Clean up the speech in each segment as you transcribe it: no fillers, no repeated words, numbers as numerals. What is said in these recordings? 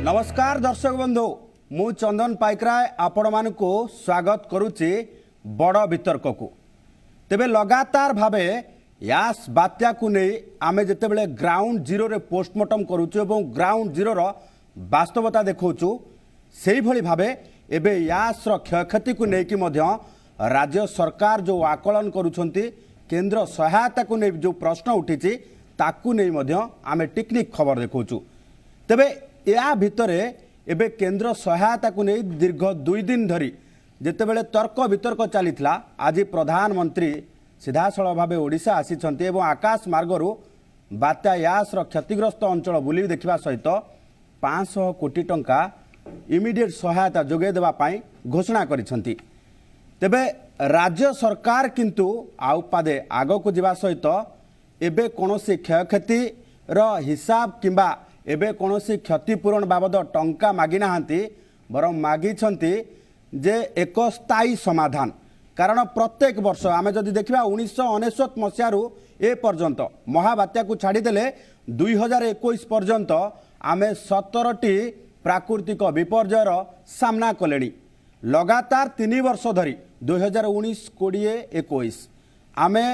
नमस्कार दर्शक बंधु मु चंदन पाइकराय आपण मानक स्वागत करुच्ची बड़ वितर्क को तेबे लगातार भावे यास बात्या को नहीं आमे जितेबले ग्राउंड जीरो रे पोस्टमार्टम करूचु एवं ग्राउंड जीरो रो वास्तवता देखौचु सेही भली भावे एबे यास रो क्षयक्षति को नहीं कि मध्य राज्य सरकार जो आकलन करुछंती केंद्र सहायता को नहीं जो प्रश्न उठीची ताकू नहीं मध्य आमे टेक्निक खबर देखौचु तेबे या भितरे एबे केंद्र सहायता को नहीं दीर्घ 2 दिन धरी जितेबले तर्क वितर्क चलीथिला आज प्रधानमंत्री सीधासलख भाव ओडिशा आसीचंती एवं आकाश मार्गरू बात्या यास क्षतिग्रस्त अंचल बुली देखा सहित 500 कोटी टंका इमिडिएट सहायता जोगे देबा पाई घोषणा करिसंती। तेबे राज्य सरकार किंतु आउ पादे आग को जीवा सहित एबे कोनोसी क्षयक्षति रो हिसाब किंबा एबे कोनोसी क्षतिपूरण बाबद टंका मागी नाहांती बरं मागिछंती जे एक स्थायी समाधान। कारण प्रत्येक वर्ष आमे जदि देखिबा 1999 मसियारू ए पर्यंत महाबात्या को छाड़ीदेले 2021 पर्यंत आमे 17टी प्राकृतिक विपर्ययर सामना कलेनी। लगातार 3 वर्ष धरी 2019, 20, 21 आमे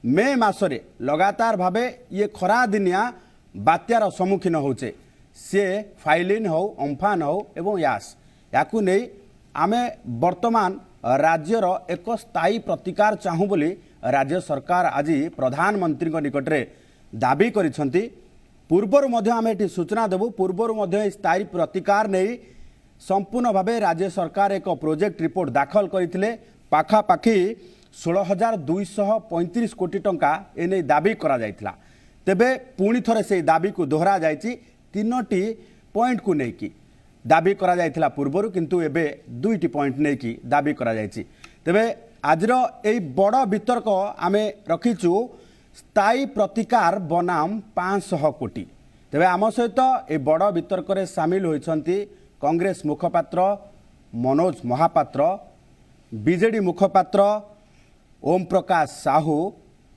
मे मासरे लगातार भावे ये खरा दिनिया बात्यार सम्मुखीन होचे सी फाइलिन हो अम्फान हो एवं यास याकू नहीं आमे वर्तमान राज्यर एक स्थायी प्रतिकार चाहूँ बोली राज्य सरकार आज प्रधानमंत्री निकट में दाबी करिसंती। पूर्वर मध्य आमे एटी सूचना देबू पूर्वर मध्य स्थायी प्रतिकार नहीं संपूर्ण भावे राज्य सरकार एक प्रोजेक्ट रिपोर्ट दाखल करथिले पाखापाखि 16,235 कोटी टंका एने दाबी करा जायतिला। तेबे पुणी थरे से दाबी को दोहरा जायछि 3टी पॉइंट को लेकिन दाबी करा जायतिला पूर्वरु किंतु एबे 2टी पॉइंट नेकी दाबी करा जायछि। तेबे आजर एई बड़ वितर्क आमे रखिचु स्थायी प्रतिकार बनाम 500 कोटी। तेबे आम सहित ए बड़ वितर्क रे शामिल होइछंती कांग्रेस मुखपात्र मनोज महापात्र, बीजेडी मुखपात्र ओम प्रकाश साहू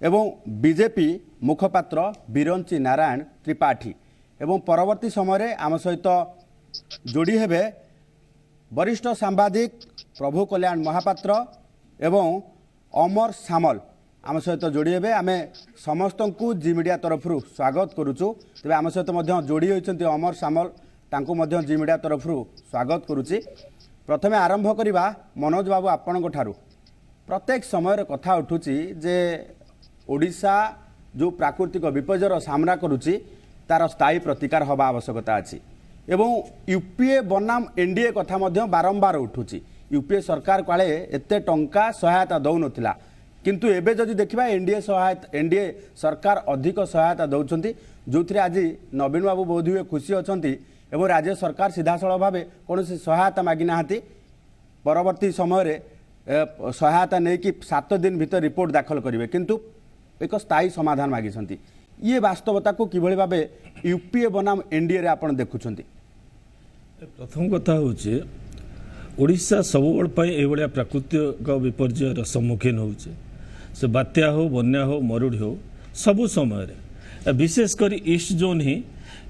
एवं बीजेपी मुखपात्र बिरंची नारायण त्रिपाठी एवं परवर्ती समय आम सहित जोड़ी हेबे वरिष्ठ सांबादिक प्रभु कल्याण महापात्र एवं अमर सामल आम सहित जोड़ी हेबे। आमे समस्त को जी मीडिया तरफ स्वागत करुचु। तेबे आम सहित मध्य जोड़ी होइछंती अमर सामल तांको मध्य जी मीडिया तरफ स्वागत करुची। प्रथमे आरंभ करिबा मनोज बाबू आपनको ठारू प्रत्येक समय कथा उठुची जे ओडिशा जो प्राकृतिक विपर्यर सामना करुची तार स्थायी प्रतिकार हवा आवश्यकता अछि एवं यूपीए बनाम एनडीए कथा मध्य बारंबार उठुची। यूपीए सरकार काले एते टंका सहायता दौ नथिला किंतु एबे जदि देखिबा एनडीए सरकार अधिक सहायता दौचंती जोथिरे आज नवीन बाबू बोधुए खुशी अछंती एवं राज्य सरकार सीधासलख भावे कोनोसी सहायता मागी नाहांती। परवर्ती समय सहायता नहीं कि 7 दिन भीतर रिपोर्ट दाखल करेंगे किंतु एक स्थायी समाधान मागिछंती। ये वास्तवता को किभली भावे यूपीए बनाम एनडीए रे आपण देखुछंती। प्रथम कथा होचे ओडिशा सबुबल पई ए भलिया प्राकृतिक विपर्ययर सम्मुखीन होचे से बात्या हो बन्या हो मरुड़ी हो सबु समय रे विशेष कर ईस्ट जोन ही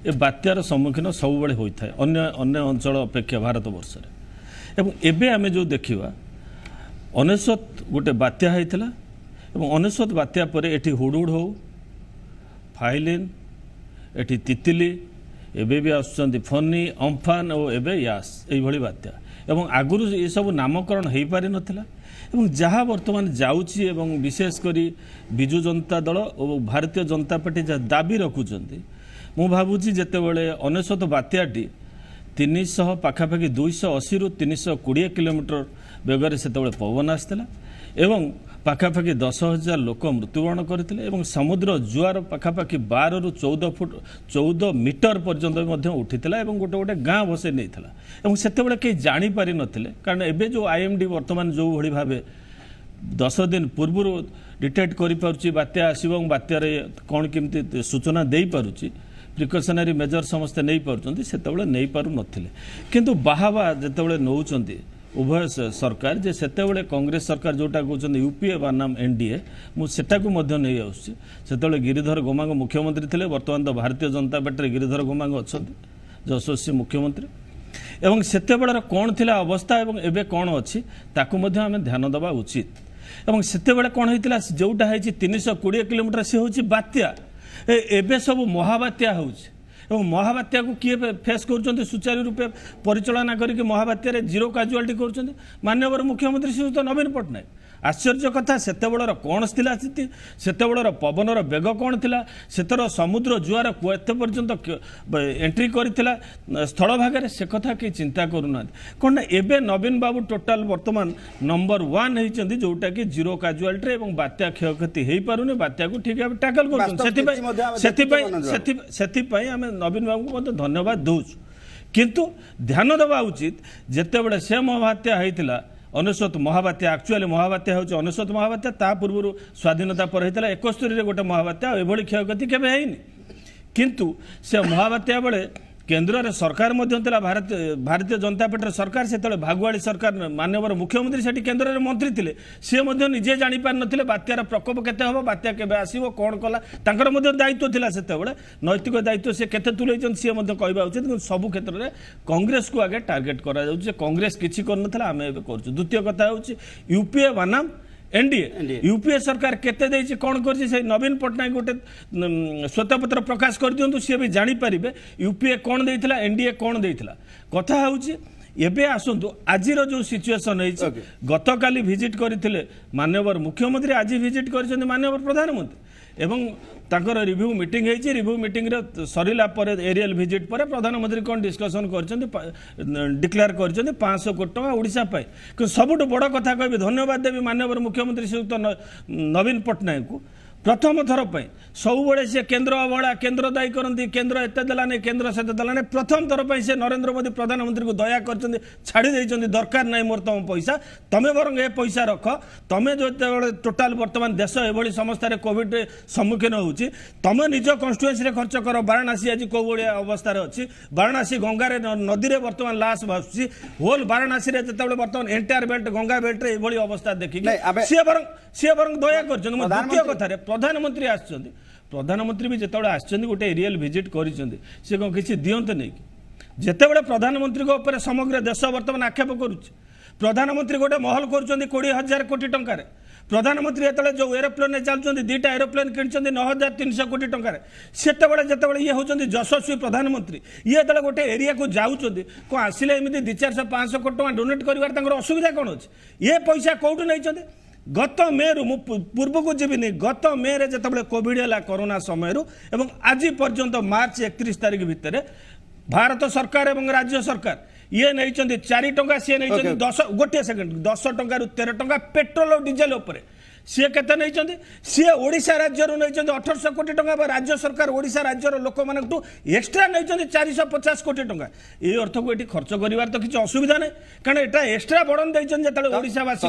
ए बात्यार सम्मुखीन सबुबले होइथाय अन्य अन्य अंचल अपेक्षा भारत वर्ष रे। एवं एबे आमे जो देखिबा 19 गोटे बात्या होइथिला एवं 19 बात्या परे एठी हुडुड हो फाइलिन एठी तितिली एबे भी आसुचंती फनी अम्फान और एबे यास एई भली बात्या एवं आगुरु ये सब नामकरण हो पारि नथिला एवं जहाँ वर्तमान जाउची एवं विशेष करी बिजु जनता दल और भारतीय जनता पार्टी जहाँ दाबी रखुचंती मु भाबुची जेतेबेले 19 बात्याटी 300 पाखापाखि 280 रु 320 किलोमीटर बेगर से पवन आसला एवं पाखापाखि 10,000 लोक मृत्युवरण करते एवं समुद्र जुआर पाखापाखि 12 रु 14 फुट 14 मीटर पर्यंत उठीला एवं गोटे गोटे गाँ भसे नहीं एवं से कहीं जापारि नथिले कारण एबे जो आईएमडी वर्तमान जो भली भावे 10 दिन पूर्व डिटेक्ट करि बात्या आसो बात्यार कौन केमती सूचना दे पारुची प्रिकसनरी मेजर समस्ते नहीं पार्टी से नहीं पारु नथिले किंतु बाहावा जितेबाला नौचंती उभय सरकार जे सेतेबेले कांग्रेस सरकार जोटा कहते यूपीए बनाम एनडीए मुझे नहीं आसुचे गिरिधर गोमांग मुख्यमंत्री थे बर्तमान तो भारतीय जनता पार्टी गिरिधर गोमांग अच्छा ଯଶସ୍ୱୀ ମୁଖ୍ୟମନ୍ତ୍ରୀ ଏବଂ ସେତେବେଳର କ'ଣ ଥିଲା ଅବସ୍ଥା ଏବଂ ଏବେ କ'ଣ ଅଛି ତାକୁ ମଧ୍ୟ ଆମେ ଧ୍ୟାନ ଦେବା ଉଚିତ। ଏବଂ ସେତେବେଳେ କ'ଣ ହେଇଥିଲା, ଯେଉଁଟା ହେଇଛି 320 କିଲୋମିଟର ସେ ହେଉଛି ବାତ୍ୟା, ଏବେ ସବୁ ମହାବାତ୍ୟା ହେଉଛି ଏବଂ ମହାବାତ୍ୟାକୁ କିଏ ଫେସ୍ କରୁଛନ୍ତି ସୁଚାରୁ ରୂପେ ପରିଚାଳନା କରିକି ମହାବାତ୍ୟାରେ ଜିରୋ କାଜୁଆଲିଟି କରୁଛନ୍ତି ମାନ୍ୟବର ମୁଖ୍ୟମନ୍ତ୍ରୀ ଶ୍ରୀଯୁକ୍ତ ନବୀନ ପଟ୍ଟନାୟକ। ଆଶ୍ଚର୍ଯ୍ୟ କଥା, ସେତେବେଳର କ'ଣ ଥିଲା ସ୍ଥିତି, ସେତେବେଳର ପବନର ବେଗ କ'ଣ ଥିଲା, ସେଥର ସମୁଦ୍ର ଜୁଆର ଏତେ ପର୍ଯ୍ୟନ୍ତ ଏଣ୍ଟ୍ରି କରିଥିଲା ସ୍ଥଳଭାଗରେ, ସେ କଥା କେହି ଚିନ୍ତା କରୁନାହାନ୍ତି। କ'ଣ ନା ଏବେ ନବୀନ ବାବୁ ଟୋଟାଲ ବର୍ତ୍ତମାନ ନମ୍ବର 1 ହେଇଛନ୍ତି, ଯେଉଁଟାକି ଜିରୋ କାଜୁଆଲିଟିରେ ଏବଂ ବାତ୍ୟା କ୍ଷୟକ୍ଷତି ହେଇପାରୁନି, ବାତ୍ୟାକୁ ଠିକ୍ ଭାବେ ଟ୍ୟାକଲ କରୁଛନ୍ତି। ସେଥିପାଇଁ ଆମେ ନବୀନ ବାବୁଙ୍କୁ ମଧ୍ୟ ଧନ୍ୟବାଦ ଦେଉଛୁ। କିନ୍ତୁ ଧ୍ୟାନ ଦେବା ଉଚିତ, ଯେତେବେଳେ ସେ ମହାବାତ୍ୟା ହେଇଥିଲା 99 ମହାବାତ୍ୟା, ଆକ୍ଚୁଆଲି ମହାବାତ୍ୟା ହେଉଛି 99 ମହାବାତ୍ୟା, ତା ପୂର୍ବରୁ ସ୍ୱାଧୀନତା ପରେ ହେଇଥିଲା 71ରେ ଗୋଟେ ମହାବାତ୍ୟା, ଏଭଳି କ୍ଷୟକ୍ଷତି କେବେ ହେଇନି। କିନ୍ତୁ ସେ ମହାବାତ୍ୟା ବେଳେ କେନ୍ଦ୍ରରେ ସରକାର ମଧ୍ୟ ଥିଲା ଭାରତୀୟ ଜନତା ପାର୍ଟିର ସରକାର, ସେତେବେଳେ ଭାଗୁଆଳି ସରକାର, ମାନ୍ୟବର ମୁଖ୍ୟମନ୍ତ୍ରୀ ସେଠି କେନ୍ଦ୍ରରେ ମନ୍ତ୍ରୀ ଥିଲେ, ସିଏ ମଧ୍ୟ ନିଜେ ଜାଣିପାରିନଥିଲେ ବାତ୍ୟାର ପ୍ରକୋପ କେତେ ହେବ, ବାତ୍ୟା କେବେ ଆସିବ, କ'ଣ କଲା, ତାଙ୍କର ମଧ୍ୟ ଦାୟିତ୍ୱ ଥିଲା ସେତେବେଳେ, ନୈତିକ ଦାୟିତ୍ୱ ସେ କେତେ ତୁଲେଇଛନ୍ତି ସିଏ ମଧ୍ୟ କହିବା ଉଚିତ। କିନ୍ତୁ ସବୁ କ୍ଷେତ୍ରରେ କଂଗ୍ରେସକୁ ଆଗେ ଟାର୍ଗେଟ୍ କରାଯାଉଛି, ଯେ କଂଗ୍ରେସ କିଛି କରିନଥିଲା, ଆମେ ଏବେ କରୁଛୁ। ଦ୍ୱିତୀୟ କଥା ହେଉଛି ୟୁପିଏ ବନାମ एनडीए यूपीए सरकार केते देइछि कोन करछि से नवीन पटनायक गोटे श्वेतपत्र प्रकाश कर दियंतु सी भी जानि परिबे यूपीए कोन देइथिला एनडीए कोन देइथिला कथा होउछि एबे आसंतु आजिर जो सिचुएशन है गतकाली विजिट करथिले माननीय मुख्यमंत्री आज विजिट करछन्ति माननीय प्रधानमंत्री एवं तांकर रिव्यू मीटिंग है रिव्यू मीटिंग रे सरिला पर एरियल विजिट पर प्रधानमंत्री कौन डिस्कसन करछन्ति डिक्लेयर करछन्ति 500 कोटी टका ओडिशा पाई कि सबुठ बड़ कथा कहबी धन्यवाद देवी माननीय मुख्यमंत्री श्रीयुक्त नवीन पटनायक को प्रथम थर पर सब बड़े से केन्द्र अवहेला केन्द्र दायी करती केन्द्र एत देलानी केन्द्र से देलानी प्रथम थर पर से नरेंद्र मोदी प्रधानमंत्री को दया कर छाड़ी दरकार नहीं मोर तुम पैसा तुम्हें बरंग ए पैसा रख तुम्हें जो टोटाल बर्तमान देश एभली समस्या कोविड सम्मुखीन होउछि तुम निज कन्स्टिट्युएंसी खर्च कर वाराणसी आज कौ भाया अवस्था अच्छी वाराणसी गंगार नदी में बर्तमान लाश भासुची होल वाराणसी जो बर्तमान एंटायर बेल्ट गंगा बेल्ट रे एभली अवस्था देखिक सी बरंग दया कर द्वितीय कथार प्रधानमंत्री आसछन्ति प्रधानमंत्री भी जेतेबेले आसछन्ति गोटे एरियल विजिट करिसन्ति से कौन किसी दियंते नहीं जेतेबेले प्रधानमंत्री को ऊपर समग्र देश वर्तमान आक्षेप करुछि प्रधानमंत्री गोटे महल करुछन्ति 20,000 कोटी टंकार प्रधानमंत्री जेतेबेले जो एरोप्लेन रे चलछन्ति दुईटा एरोप्लेन किनिछन्ति 9,300 कोटी टंकार सेतेबेले जेतेबेले ये होछन्ति यशस्वी प्रधानमंत्री ये जेतेबेले गोटे एरिया को जाउछन्ति को आसिले एमिति 200-500 कोटी टंका डोनेट करिवार तांकर असुविधा कोन अछि ये पैसा कोउठु नैछन्ति गत मे रु पूर्व को जीविनी गत मे रे जतबेले कोविड है कोरोना समय एवं आज पर्यंत मार्च 31 तारीख भितर भारत सरकार एवं राज्य सरकार ये नहीं 4 टंका सी नहीं 10 गोटे सेकेंड 10 टंका रु 13 टंका पेट्रोल और डीजेल उपर सी केते नहीं सी ओडिशा राज्य नहीं 1800 कोटी टंका राज्य सरकार ओडिशा राज्यर लोक मान एक्सट्रा नहीं 450 कोटी टंका ये अर्थ को ये खर्च करिवार तो किसी असुविधा नहीं कारण एटा एक्सट्रा बर्डन देइछन ओडिशावासी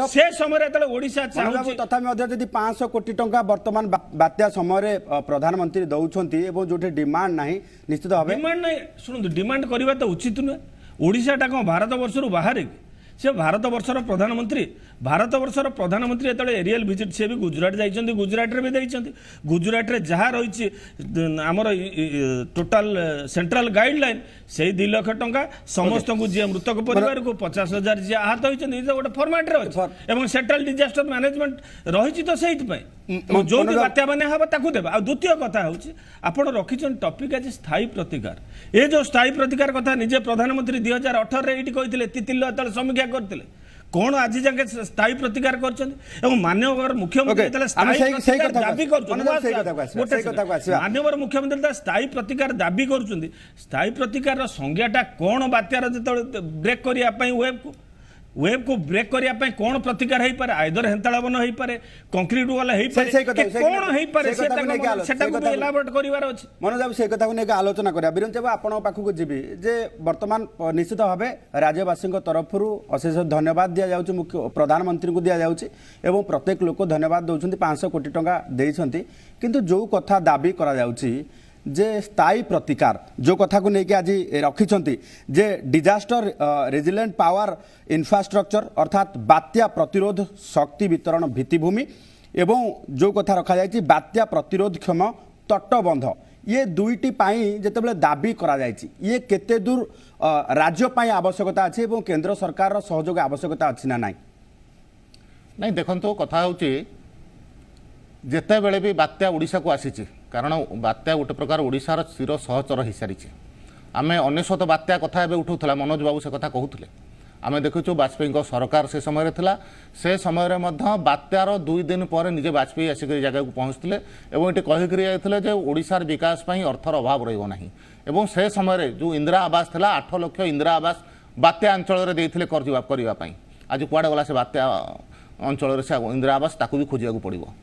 से समय ओडिशा चाहूछि तथापि 500 कोटी टंका वर्तमान बात्या समय प्रधानमंत्री दउछन्ति एवं जोटे डिमांड नाही निश्चित भाबे डिमांड नहीं सुन डिमांड करबा तो उचित नुहे ओडिशाटा कौन भारत वर्षर बाहर से भारत वर्षर प्रधानमंत्री जो एरियल विजिट सी भी गुजरात जाइछन्ति गुजरात रे भी देइछन्ति गुजरात रे जहाँ रही आमर टोटाल सेंट्रल गाइडलाइन से 2 लाख टंका समस्त को जी मृतक परिवार को 50,000 जी आहत होती गोटे फर्माट रे सेंट्रल डिजास्टर मैनेजमेंट रही तो से जो भी बात्या मैंने हम ताकू देवा आ द्वितीय कथा हूँ आपड़ रखिछन टॉपिक आज स्थायी प्रतिकार ये जो स्थायी प्रतिकार कथा निजे प्रधानमंत्री 2018 रे कहते तितिल समीक्षा करते कौन आज जाके स्थायी प्रतिकार कर माननीय मुख्यमंत्री दाबी माननीय मुख्यमंत्री स्थायी प्रतिकार दाबी कर स्थायी प्रतिकार संज्ञाटा कौन बात्यार जो ब्रेक करने वेब को ब्रेक करने कौन प्रतिकार हो पारे आइदर हेंताड़ावन हो पारे कंक्रीट वाला हो पारे कौन हो पारे एलाबोरेट करिवार अछि मनोज बाबू से कथा को लेके आलोचना करिया बिरंज बाबू आपण पाखु को जीवी जे वर्तमान निश्चित भाबे राज्यवासी तरफ अशेष धन्यवाद दिया जाउछि मुख्य प्रधानमंत्री को दिया जाउछि एवं प्रत्येक लोक धन्यवाद दउछन्ति 500 कोटी टंका देइछन्ति किंतु जो कथा दाबी करा जाउछि जे स्थायी प्रतिकार जो कथा को लेकिन आज रखिंट जे डिजास्टर रेजिलेंट पावर इंफ्रास्ट्रक्चर अर्थात बात्या प्रतिरोध शक्ति वितरण भित्तिभूमि एवं जो कथा रखा जाए बात्या प्रतिरोध क्षम तटबंध ये दुईटी जितेबाला दाबी करा जायछि ये केते दूर राज्य पाई आवश्यकता अछि एवं केंद्र सरकार सहयोग आवश्यकता अछि ना नाही नहीं देखो कथा हूँ जिते बेले भी बात्या ओडिशा को आसी कारण बात्या गोटे प्रकार ओडिशार चिर सहचर हो सारी आम 19 बात्या कथा एवं उठूला मनोज बाबू से कथा कहते आम देखुचु वाजपेयी सरकार से समय थिला से समय बात्यार 2 दिन पर निजे वाजपेयी आसिक जगह को पहुँचते और ये कहीकि ओडिशार विकास अर्थर अभाव रहा एवं से समय जो इंदिरा आवास था 8 लाख इंदिरा आवास बात्या अंचल करने आज कुआड़े गला से बात्या अंचल से इंदिरा आवास ताकू भी खोजा पड़ो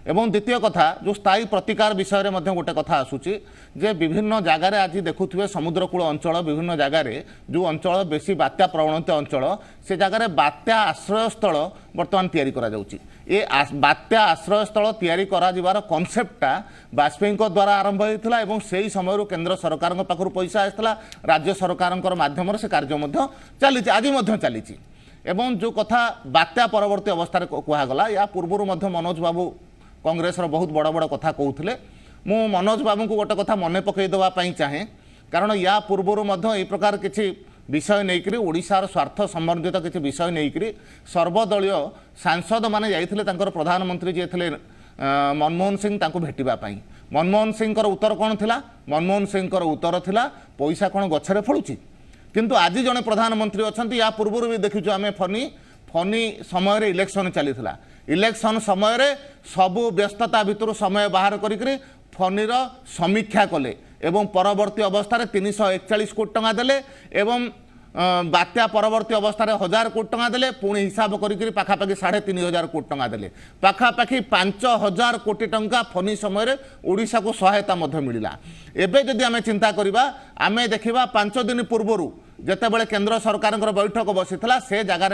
एवं द्वितीय कथा जो स्थायी प्रतिकार विषय में गोटे कथा आसूची जे विभिन्न जगार आज देखुए समुद्रकूल अंचल विभिन्न जगार जो अंचल बेसी बात्या प्रवणित अंचल से जगार बात्या आश्रयस्थल बर्तमान तैयारी करा जाउची ए बात्या आश्रयस्थल तैयारी करा जिवार कॉन्सेप्टटा वाजपेयी द्वारा आरंभ होता है से समय केंद्र सरकार पाखु पैसा आसाला राज्य सरकार माध्यम से कार्य चली आज चली एवं जो कथा बात्या परवर्ती अवस्था कहगला या पूर्व मनोज बाबू कांग्रेस बहुत बड़ बड़ कथा कहते मु मनोज बाबू को गोटे कथा मन पकई देवाई चाहे कारण या पूर्व ये प्रकार किसी विषय नहीं ओडिशार स्वार्थ संबंधित किसी विषय नहीं सर्वदलीय सांसद माने जाइथिले प्रधानमंत्री जी थे मनमोहन सिंह भेटापी मनमोहन सिंह उत्तर कौन थिला मनमोहन सिंह उत्तर थिला पैसा कौन गछरे फलुची किंतु आज जड़े प्रधानमंत्री अच्छा या पूर्व भी देखु आम फनी समय इलेक्शन चली इलेक्शन समय सबू व्यस्तता भितर समय बाहर करी फनीर समीक्षा कले एवं परवर्ती अवस्था 341 कोटी टंका देले एवं बात्या परवर्ती अवस्था 1000 कोटी टंका देले पुणी हिसाब करी पाखापाखि 3500 कोटी टंका देले पाखापाखि 5000 कोटी टंका फनी समय ओडिशा को सहायता मिला एबे जदि आमे चिंता करिबा आमे देखिबा 5 दिन पूर्वरु जेतेबेले केंद्र सरकार बैठक बसीथिला से जगार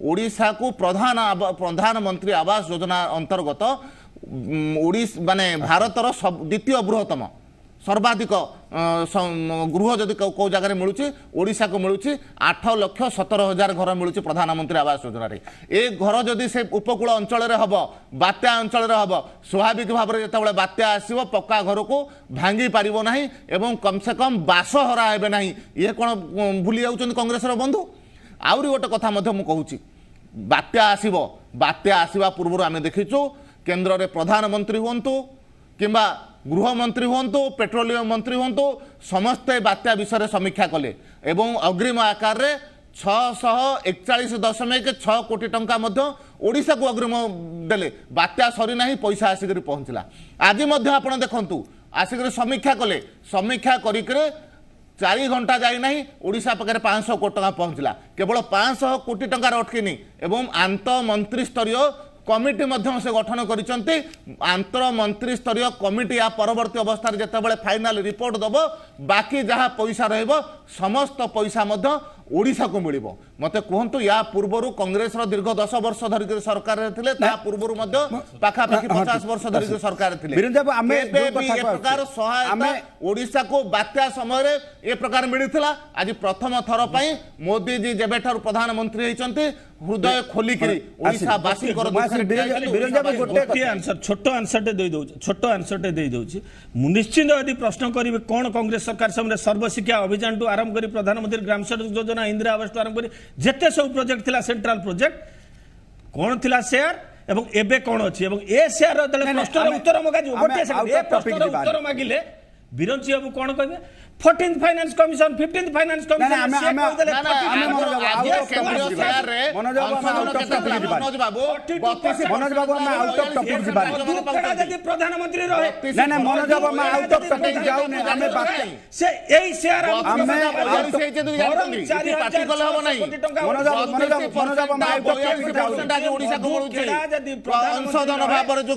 ओडिशा को प्रधानमंत्री आवास योजना अंतर्गत माने भारतर द्वितीय बृहत्तम सर्वाधिक गृह जदि कौ जगह मिलूँ ओडिशा को मिलूँ 8,17,000 घर मिलूँ प्रधानमंत्री आवास योजना ए घर जदि से उपकूल अंचल हम बात्या अंचल हम स्वाभाविक भाव में जो बात्या आसो पक्का घर को भांगी पार ना एवं कम से कम बासहरा हे ना ये कौन भूली जाऊँ कांग्रेस बंधु आहरी गोटे कथा मुझे बात्या आसवा पूर्व आम देखीचु केन्द्र में प्रधानमंत्री हूँ किंबा गृहमंत्री हूँ पेट्रोलियम मंत्री हूँ समस्ते बात्या विषय समीक्षा कले एवं अग्रिम आकार रे 641.6 कोटी टंका ओडिशा को अग्रिम देले बात्या सरी ना पैसा आसिक पहुँचला आज आप देखु आसिक समीक्षा कले समीक्षा करी 4 घंटा जाना ओडिशा पाखे 500 कोटी टंका पहुँचला केवल 500 कोटी टंका अटकिनी एवं आंत मंत्री स्तरीय कमिटी से गठन करिसंती आंतर मंत्री स्तरीय कमिटी या परवर्ती अवस्था जितेबाला फाइनाल रिपोर्ट दब बाकी जहाँ पैसा रहिबो समस्त पैसा ओडिशा को मिल मत कहतु या पूर्वर कांग्रेस दीर्घ 10 वर्ष धरिक सरकार पूर्व पाखापाखि 50 वर्ष धरिक सरकार प्रकार सहायता ओडिशा को बात्या समय ए प्रकार मिलता आज प्रथम थर पर मोदी जी जब प्रधानमंत्री होती हृदय खोलिक ओडिशावासी छोट आंसरटे दे दौर निश्चित यदि प्रश्न करी कौन कांग्रेस सरकार समय सर्वशिक्षा अभियान टू आरंभ कर प्रधानमंत्री ग्राम सड़क योजना इंदिरा आवास आरंभ कर जेते सब प्रोजेक्ट थिला सेंट्रल प्रोजेक्ट कौन थिला शेयर एवं एबे कौन अछि एवं ए शेयर प्रश्न उत्तर मगा गोटे प्रश्न उत्तर मागिले बिरंची बाबू कौन कहबे 14th finance commission 15th finance commission प्रधानमंत्री रहे ना मनोज बाबू हम आउट ऑफ टॉपिक जाऊ ने हमें बात से एई शेयर मनोज बाबू हम आउट ऑफ टॉपिक जाऊ ओडिशा को संशोधन भाव जो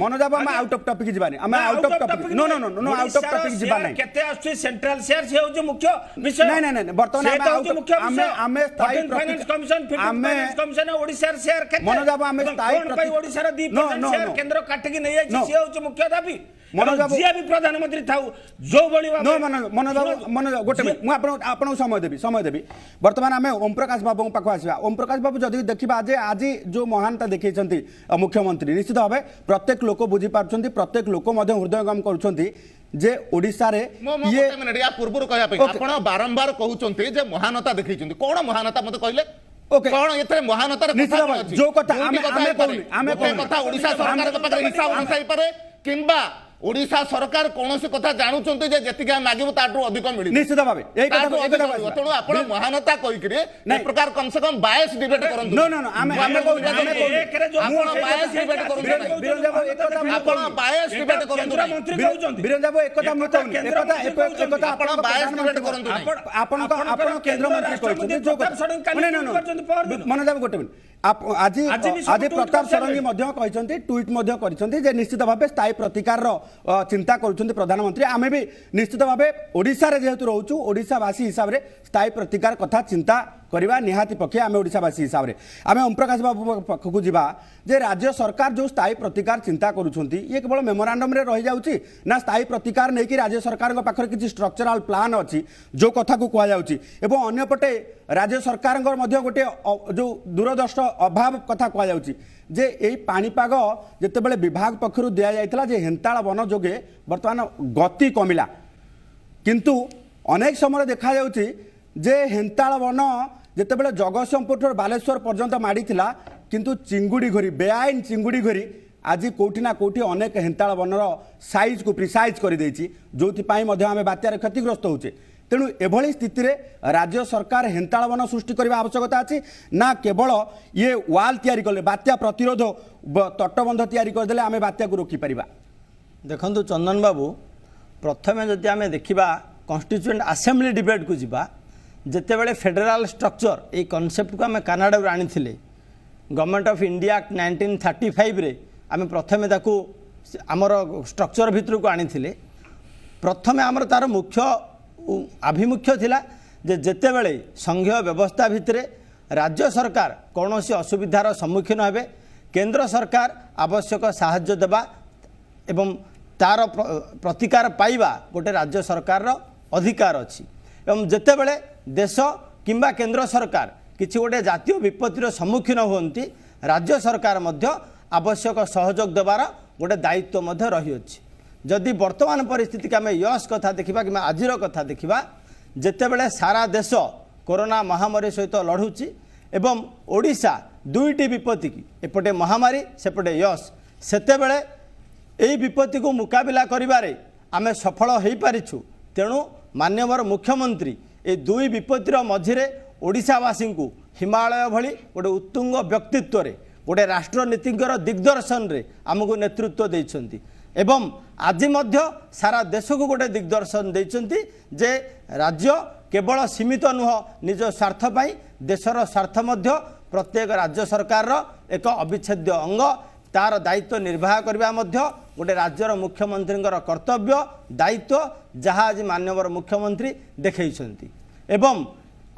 मनोज बाबू हम आउट ऑफ टॉपिक जीवानी हम out of topic no no no no out of topic जीवा नहीं केते आछी सेंट्रल शेयर से हो मुख्य विषय नहीं नहीं नहीं वर्तमान हम स्थायी finance commission 15th finance commission Odisha share केते मनोज बाबू हम स्थायी ओडिसा रे 2% शेयर केंद्र काट के नहीं आछि से हो मुख्य दाबी मनोज बाबू ଯିଏ ବି ପ୍ରଧାନମନ୍ତ୍ରୀ ଥାଉ ଯୋଉଭଳି नो मनोज बाबू गोटे मिनिट मुझे समय देवी बर्तमान आम ओम प्रकाश बाबू पाख आसवा ओम प्रकाश बाबू जदि देखा जे आज जो महानता देखी मुख्यमंत्री निश्चित भाव प्रत्येक लोक बुझीपार प्रत्येक लोक हृदयंगम कर जे ओडिशा रे ये या पूर्व कहना बारंबार कहते जे महानता देखी कौन महानता मत कहले ओके कौन एथे महानतार निश्चित भाव जो कथा आमे कथा ओडिशा सरकार पाखे हिसाब नथाई पारे किंबा ओडिशा सरकार कौन कथा जानुचंती जे जति के मागिबो ताटू अधिक मिली निश्चित भाव एई कथा तेणु आपण महानता कहि करी ए प्रकार कम से कम बायस डिबेट करंतु नो नो नो आमे आपण बायस डिबेट करंतु वीरेंद्र बाबू एक कथा आपण बायस डिबेट करंतु मंत्री कहउचंती वीरेंद्र बाबू एक कथा मुतौनी एक कथा आपण बायस डिबेट करंतु आपण केंद्र मंत्री कहउचंती जो नो नो मनोज बाबू गोटे मिनिट आज प्रताप षडंगी कहते ट्वीट कर निश्चित भाव स्थायी प्रतिकार चिंता करुँच प्रधानमंत्री आमे भी निश्चित भाव ओडिशा रे जेहेतु रोचु ओडिशावासी हिसाब से स्थायी प्रतिकार कथा चिंता करवा निहाती पक्षे आम ओडिशावासी हिसाब से आम ओम प्रकाश बाबू पाखक जा जे राज्य सरकार जो स्थायी प्रतिकार चिंता करुँच ये केवल मेमोरांडम रे रही जाउची ना स्थायी प्रतिकार नहीं कि राज्य सरकार पाखरे किसी स्ट्रक्चराल प्लान अच्छी जो कथा को कहुच्छी एवं अन्यपटे राज्य सरकार गोटे जो दूरदृष्ट अभाव कथा कहुच्छी जे यही पाणीपाग जितेबाला विभाग पक्षर दि जाता जे हेन्ताल वन जोगे बर्तमान गति कमिला किंतु अनेक समय देखा जाउची जे हेन्ताल वन जितेबाला जगतसिंहपुर बालेश्वर पर्यंत माड़ी किंतु चिंगुड़ी घोरी बेआईन चिंगुड़ी घोरी आज कोठी ना कोठी अनेक हेन्ताल वनर साइज को प्रिसाइज कर जो आम बात्यार क्षतिग्रस्त होचे तेणु एभली स्थिति रे राज्य सरकार हेन्ताल वन सृष्टि करने आवश्यकता अच्छी ना केवल ये वाल तैयारी कले बात्या प्रतिरोध तटबंध तैयारी करदे आम बात्या को रोकी पारिबा। देखंतु चंदन बाबू प्रथमे जदि आम देखा कन्स्टिट्यूएंट असेंबली डिबेट को जीवा जितेबाला फेडराल स्ट्रक्चर ये कनसेप्ट को आम कानाडा आनी गवर्नमेंट ऑफ इंडिया एक्ट 1935 रे आम प्रथमे ताकू आमर स्ट्रक्चर भितर को आनी प्रथमे आमर तार मुख्य आभिमुख्य थिला जे जेतेबेले संघीय व्यवस्था भितर राज्य सरकार कौन असुविधार सम्मुखीन हेबे केंद्र सरकार आवश्यक साहाय्य देबा एवं तार प्रतिकार पाइबा गोटे राज्य सरकार अधिकार अच्छी एवं जेतेबेले देश किंबा केंद्र सरकार किसी गोटे जातीय विपत्तिर सम्मुखीन होती राज्य सरकार मध्य आवश्यक सहयोग देवार गोटे दायित्व मध्य रही अछि जदि वर्तमान परिस्थिति के आम यश कथा देखा कि आज कथा देखा जितेबले सारा देश कोरोना महामारी सहित लड़ुची एवं ओडिशा दुईटी विपत्ति की एपटे महामारी सेपटे यश सेतेबेले यही विपत्ति को मुकाबिला करिबारे आमे सफल हो पारिछु तेणु माननीय मुख्यमंत्री ए दुई विपत्तिर मझिरे ओडिशावासी को हिमालय भली गोटे उत्तुंग व्यक्तित्व रे गोटे राष्ट्रनीतिज्ञर दिग्दर्शन रे आमको नेतृत्व देइछंती एवं आज मध्य सारा देश को गोटे दिग्दर्शन देइछंती जे राज्य केवल सीमित नुह निज स्वार्थ पाई देशर स्वार्थ मध्य प्रत्येक राज्य सरकार एक अविच्छेद्य अंग तार दायित्व निर्वाह करबा मध्य गोटे राज्यर मुख्यमंत्री कर्तव्य दायित्व जहाँ आज माननीय मुख्यमंत्री देखैछंती एवं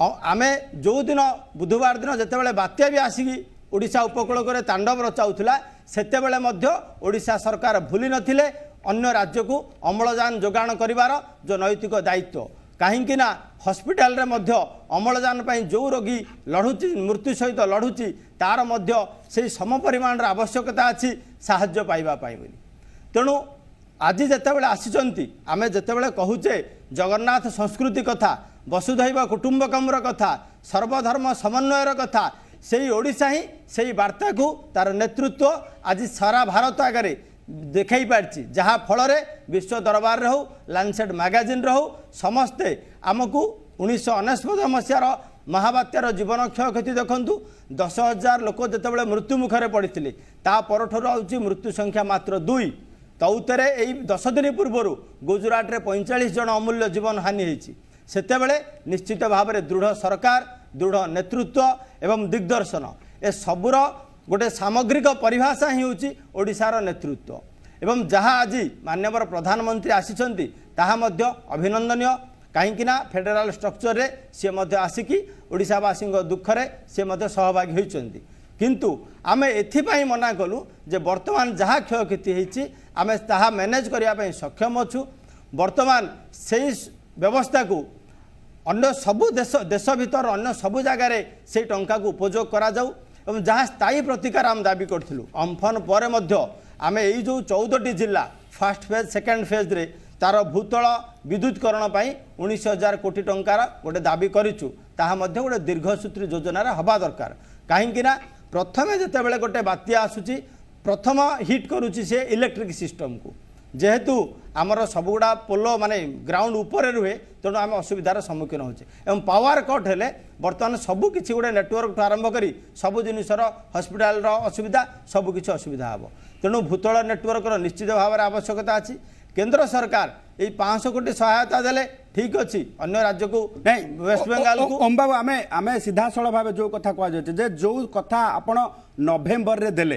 आमे जो दिन बुधवार दिन जितेबाला बात्या भी आसिकी ओडिशा उपकूल में तांडव रचाउला सेतेबेले मध्य ओडिशा सरकार भूली नथिले अन्य राज्य को अम्लजान जोगाण करिवार जो नैतिक दायित्व कहीं हॉस्पिटल रे मध्य अम्लजान पई जो रोगी लड़ुची मृत्यु सहित लड़ुची तार मध्य से सम परिमाण आवश्यकता अच्छी साहाय्य पाइबा पाई बोली तेणु आज जितेबाला आसिचंती आमे जितेबाला कहूचे जगन्नाथ संस्कृति कथा वसुधैव कुटुंबकमर कथा सर्वधर्म समन्वयर कथा से ओडिशा ही से वार्ता को तार नेतृत्व आज सारा भारत आगे देखाई पार्ची जहाँ फल विश्व दरबार रहू लांसेट मैगजीन रहू समस्ते आमको 1999 मसीहार महाबात्यार जीवन क्षयक्षति देखूँ 10,000 लोक जितेबाला मृत्यु मुखरे पड़ते तापर आउची मृत्यु संख्या मात्र 2 तौतेरे यही 10 दिन पूर्व गुजरात रे 45 जन अमूल्य जीवन हानि होती सेतेबेले निश्चित भाव में दृढ़ सरकार दृढ़ नेतृत्व एवं दिग्दर्शन ए सबुर गोटे सामग्रिक परिभाषा ही होची ओडिशार नेतृत्व एवं जहाँ आज माननीय प्रधानमंत्री आसिचंती ताहा मध्य अभिनंदनीय कहीं फेडराल स्ट्रक्चर रे सी मध्य आसिकी ओडिशावासी दुख रे सी मध्य सहभागी होइचंती किंतु आमे एथिपाई मना कलु जे वर्तमान जहाँ क्षयक्षति होती आमे ताहा मैनेज करने सक्षम अच्छु वर्तमान से व्यवस्था को अन्य सबु देश देश भीतर अन्य सबु जगार से टंका को उपयोग करा जाऊ एवं जहाँ स्थायी प्रतिकार आम दाबी करूँ अम्फन पर आम यही जो 14टी जिला फास्ट फेज सेकेंड फेज रे तार भूतल विद्युतकरण 19,000 कोटी टंकार गोटे दाबी करूँ ताहा गोटे दीर्घसूत्री योजनार हवा दरकार कहीं प्रथमे जितेबाला गोटे बात्या आसूची प्रथम हिट करुच्ची से इलेक्ट्रिक सिस्टम को जेहेतु आमर सबुगुड़ा पोल माने ग्राउंड ऊपर रुहे तेणु आम असुविधार सम्मुखीन होचे एवं पावर कट हेले बर्तमान सबू किसी गोटे नेटवर्क आरंभ करी सबू जिनसर हस्पिटाल असुविधा सबू किसी असुविधा हे तेणु भूतल नेटवर्क निश्चित भाव में आवश्यकता अच्छी केंद्र सरकार ये 500 कोटी सहायता देले ठीक अच्छी अन्य राज्य को वेस्ट बेंगाल को ओम बाबू आमे सीधा सड़क भाव जो कथा कह जो कथा आपण नवेम्बर रे देले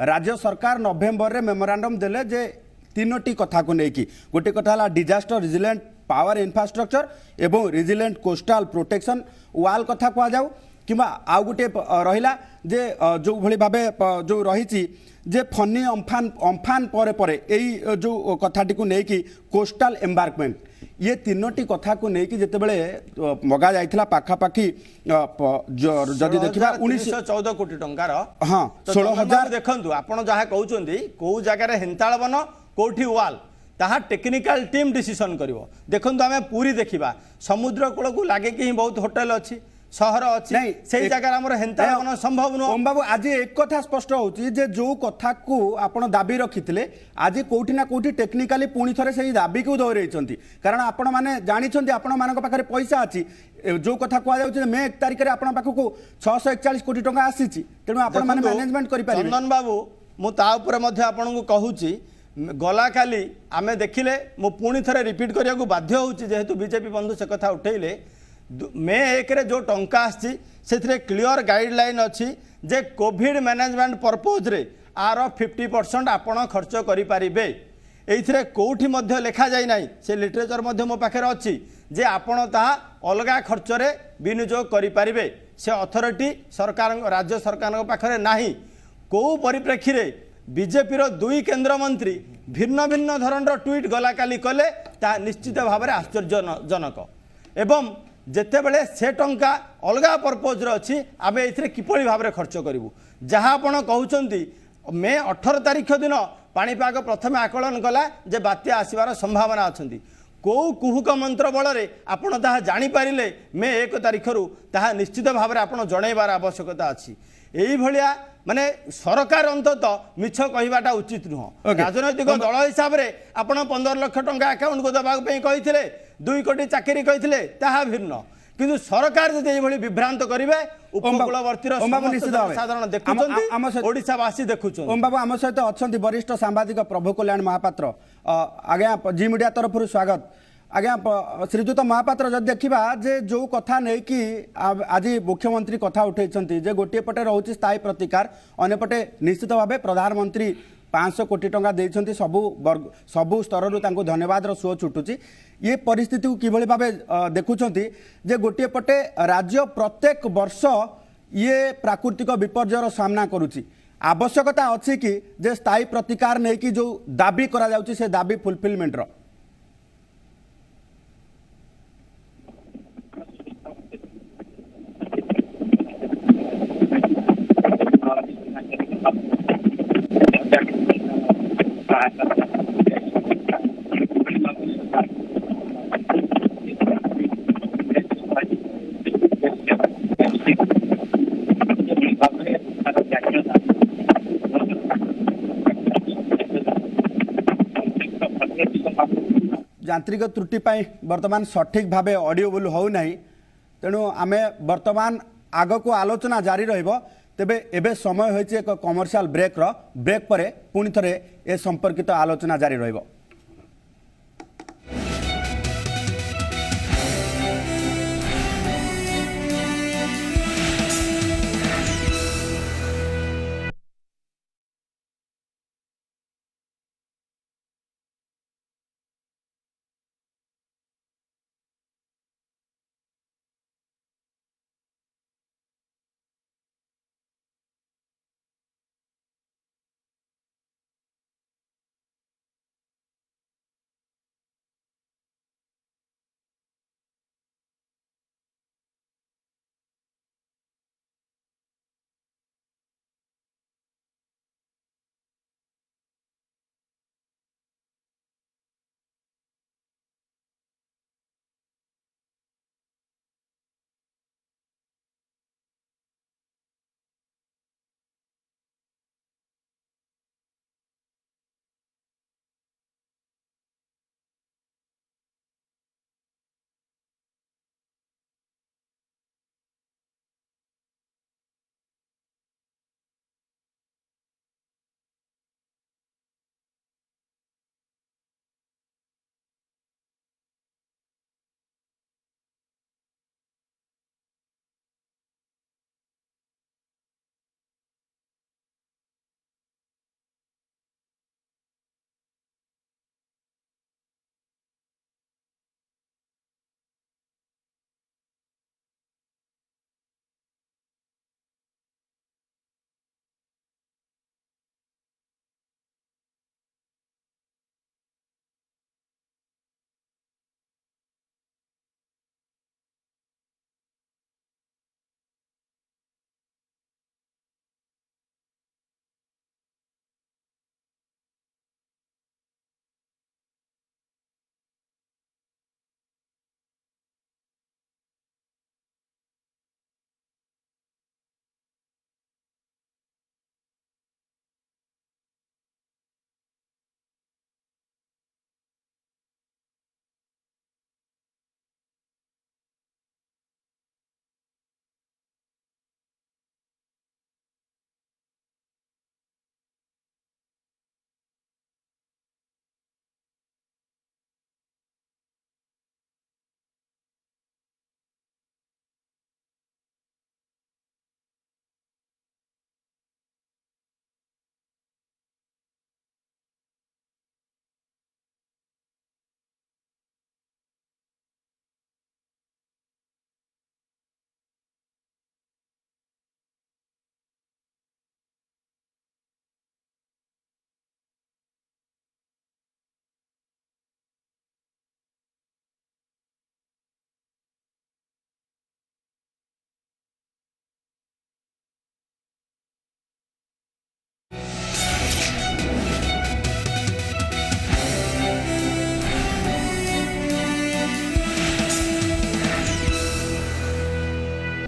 राज्य सरकार नवेम्बर रे मेमोरांडम देले जे तीनोटी कथा को लेकिन गोटे कथा है डिजास्टर रिजिलेंट पावर इन्फ्रास्ट्रक्चर एवं रिजिलेंट कोस्टाल प्रोटेक्शन वाल कथा कह जाऊ कि आउ गोटे रहिला जे जो भली भाबे जो रही जे फनी अम्फान अम्फान परे परे यही जो कथाटी को लेकिन कोस्टाल एम्बार्कमेंट ये तीनोटी कथा को लेकिन जितेबले मगा जाइथिला पाखापाखी जदि देखिबा 1914 कोटी टंकार हाँ 16,000 देखंतु आपण जहाँ कहउचंदी को जगार हेंताळ बन कोठी वाल ताहा टेक्निकल टीम डिसीजन करिवो देखंतु आमे पूरी देखिबा समुद्र कूल को लागे कि बहुत होटल अच्छी सहर अच्छी से जगह आम हेंता बन संभव नुह ओम बाबू आज एक कथा स्पष्ट होची जे जो कथा को आपण दाबी रखिथिले आज कोठी ना कोठी टेक्निकली पुणी थरे से दाबी को दोहराइछंती कारण आपण माने जानिछंती आपण मानक पाखरे पैसा अछि जो कथा कह जाउछि मे 1 तारिख रे आपण पाखको 641 कोटी टंका आसीछि तेनु आपण माने मैनेजमेंट करि पारिबे चंदन बाबू मु ता ऊपर मध्ये आपण को कहूछि गला काली आमे देखिले मु पुणी थरे रिपीट करिया को बाध्य होउछि जेहेतु बीजेपी बंधु से कथा उठेइले मे 1 रे जो टंका आछि सेथरे क्लियर गाइडलाइन अच्छी जे कोविड मैनेजमेंट पर्पज रे आर 50% आपण खर्च करि पारिबे एइथरे कोठी मध्य लिखा जाय नाही से लिटरेचर मध्य मो पाखे अच्छी जे आपण ताहा अलगा खर्च रे विनियोग करि पारिबे से अथॉरिटी सरकार राज्य सरकार पाखरे नाही को परिप्रेक्षी रे बीजेपी रो 2 केंद्र मंत्री भिन्न भिन्न धरणर ट्वीट गला काली कले ता निश्चित भाव में आश्चर्यजनक एवं जेते बेले से टंका अलगा पर्पज अच्छी आम ये किपरि भाव में खर्च करूँ जहाँ आपण कहते मे 18 तारीख दिन पाणीपाग प्रथम आकलन कला जे बात्या आसबार संभावना अच्छी कौ कुहुक मंत्र बल आपण ताहा जानीपारे मे 1 तारीख रु ताहा निश्चित भाव में आपण जनइबार आवश्यकता अच्छी यही भलिया माने सरकार अंतत मिछ कहवाटा उचित नुह राजनैतिक दल हिसाब से आपण 15 लाख टंका अकाउंट को दबाक कहते 2 कोटी चाकरी कहते ताहा भिन्न किंतु सरकार जब ये विभ्रांत करेंगे उपकूलवर्ती साधारण देखुं ओडिशावासी देखुं ओम बाबू आम सहित अच्छा वरिष्ठ सांबादिक प्रभु कल्याण महापात्र आज्ञा जी मीडिया तरफ स्वागत आज्ञा श्रीजुत महापात्र जब देखा जे जो कथा नहीं कि आज मुख्यमंत्री कथा उठे जे गोटे पटे रोचे स्थायी प्रतिकार अंपटे निश्चित भाव प्रधानमंत्री 500 कोटी टंका देइछंती सबु वर्ग सबु स्तर रु धन्यवाद सुओ छुटुची ये परिस्थिति को किभली भावे देखुछंती जे गोटे पटे राज्य प्रत्येक वर्ष ये प्राकृतिक विपर्ययर सामना करुची आवश्यकता अच्छी कि जे स्थायी प्रतिकार नहीं कि जो दाबी करा जाउची से दाबी फुलफिलमेंट रो यांत्रिक त्रुटि पाई वर्तमान सठिक भावे ऑडियोबुल हो नहीं तेणु आमे वर्तमान आग को आलोचना जारी रहिबो तेबे एबे समय होइছে एक कमर्शियल ब्रेक परे पुणी थरे ए संपर्कित आलोचना जारी रहिबो।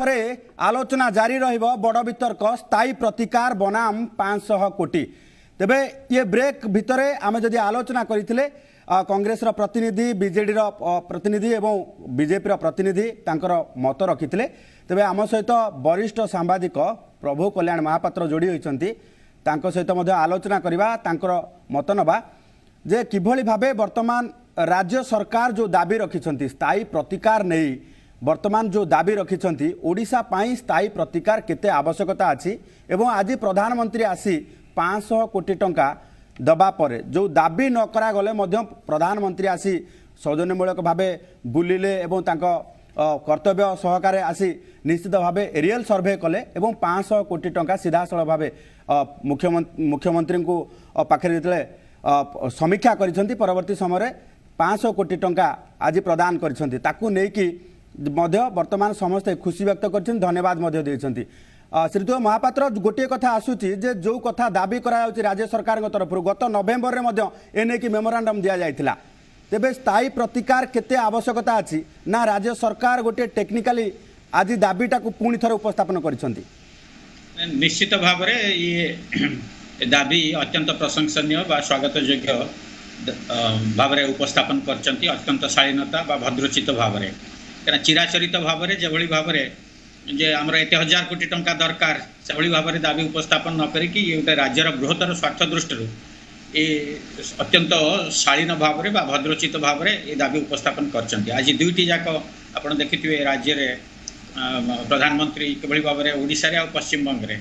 ପରେ ଆଲୋଚନା ଜାରି ରହିବ ବଡ଼ ବିତର୍କ ସ୍ଥାୟୀ ପ୍ରତିକାର ବନାମ 500 କୋଟି। ତେବେ ଇଏ ବ୍ରେକ୍ ଭିତରେ ଆମେ ଯଦି ଆଲୋଚନା କରିଥିଲେ କଂଗ୍ରେସର ପ୍ରତିନିଧି ବିଜେଡିର ପ୍ରତିନିଧି ଏବଂ ବିଜେପିର ପ୍ରତିନିଧି ତାଙ୍କର ମତ ରଖିଥିଲେ। ତେବେ ଆମ ସହିତ ବରିଷ୍ଠ ସାମ୍ବାଦିକ ପ୍ରଭୁ କଲ୍ୟାଣ ମହାପାତ୍ର ଯୋଡ଼ି ହୋଇଛନ୍ତି, ତାଙ୍କ ସହିତ ମଧ୍ୟ ଆଲୋଚନା କରିବା, ତାଙ୍କର ମତ ନେବା ଯେ କିଭଳି ଭାବେ ବର୍ତ୍ତମାନ ରାଜ୍ୟ ସରକାର ଯେଉଁ ଦାବି ରଖିଛନ୍ତି ସ୍ଥାୟୀ ପ୍ରତିକାର ନେଇ ବର୍ତ୍ତମାନ ଯେଉଁ ଦାବି ରଖିଛନ୍ତି ଓଡ଼ିଶା ପାଇଁ ସ୍ଥାୟୀ ପ୍ରତିକାର କେତେ ଆବଶ୍ୟକତା ଅଛି ଏବଂ ଆଜି ପ୍ରଧାନମନ୍ତ୍ରୀ ଆସି 500 କୋଟି ଟଙ୍କା ଦେବା ପରେ ଯେଉଁ ଦାବି ନ କରାଗଲେ ମଧ୍ୟ ପ୍ରଧାନମନ୍ତ୍ରୀ ଆସି ସୌଜନ୍ୟମୂଳକ ଭାବେ ବୁଲିଲେ ଏବଂ ତାଙ୍କ କର୍ତ୍ତବ୍ୟ ସହକାରେ ଆସି ନିଶ୍ଚିତ ଭାବେ ଏରିଏଲ୍ ସର୍ଭେ କଲେ ଏବଂ 500 କୋଟି ଟଙ୍କା ସିଧାସଳଖ ଭାବେ ମୁଖ୍ୟମନ୍ତ୍ରୀଙ୍କୁ ପାଖରେ ଯେତେବେଳେ ସମୀକ୍ଷା କରିଛନ୍ତି ପରବର୍ତ୍ତୀ ସମୟରେ 500 କୋଟି ଟଙ୍କା ଆଜି ପ୍ରଦାନ କରିଛନ୍ତି। ତାକୁ ନେଇକି ମଧ୍ୟ ବର୍ତ୍ତମାନ ସମସ୍ତେ ଖୁସି ବ୍ୟକ୍ତ କରିଛନ୍ତି, ଧନ୍ୟବାଦ ମଧ୍ୟ ଦେଇଛନ୍ତି। ଶ୍ରୀଯୁକ୍ତ ମହାପାତ୍ର ଗୋଟିଏ କଥା ଆସୁଛି ଯେ ଯେଉଁ କଥା ଦାବି କରାଯାଉଛି ରାଜ୍ୟ ସରକାରଙ୍କ ତରଫରୁ ଗତ ନଭେମ୍ବରରେ ମଧ୍ୟ ଏ ନେଇକି ମେମୋରାଣ୍ଡମ୍ ଦିଆଯାଇଥିଲା। ତେବେ ସ୍ଥାୟୀ ପ୍ରତିକାର କେତେ ଆବଶ୍ୟକତା ଅଛି ନା ରାଜ୍ୟ ସରକାର ଗୋଟିଏ ଟେକ୍ନିକାଲି ଆଜି ଦାବିଟାକୁ ପୁଣି ଥରେ ଉପସ୍ଥାପନ କରିଛନ୍ତି? ନିଶ୍ଚିତ ଭାବରେ ଇଏ ଦାବି ଅତ୍ୟନ୍ତ ପ୍ରଶଂସନୀୟ ବା ସ୍ୱାଗତ ଯୋଗ୍ୟ ଭାବରେ ଉପସ୍ଥାପନ କରିଛନ୍ତି, ଅତ୍ୟନ୍ତ ଶାଳୀନତା ବା ଭଦ୍ରୋଚିତ ଭାବରେ। କାରଣ ଚିରାଚରିତ ଭାବରେ ଯେଭଳି ଭାବରେ ଯେ ଆମର ଏତେ 1000 କୋଟି ଟଙ୍କା ଦରକାର ସେଭଳି ଭାବରେ ଦାବି ଉପସ୍ଥାପନ ନ କରିକି ଗୋଟେ ରାଜ୍ୟର ବୃହତ୍ତର ସ୍ୱାର୍ଥ ଦୃଷ୍ଟିରୁ ଏ ଅତ୍ୟନ୍ତ ଶାଳୀନ ଭାବରେ ବା ଭଦ୍ରୋଚିତ ଭାବରେ ଏ ଦାବି ଉପସ୍ଥାପନ କରିଛନ୍ତି। ଆଜି ଦୁଇଟି ଯାକ ଆପଣ ଦେଖିଥିବେ ରାଜ୍ୟରେ ପ୍ରଧାନମନ୍ତ୍ରୀ କିଭଳି ଭାବରେ ଓଡ଼ିଶାରେ ଆଉ ପଶ୍ଚିମବଙ୍ଗରେ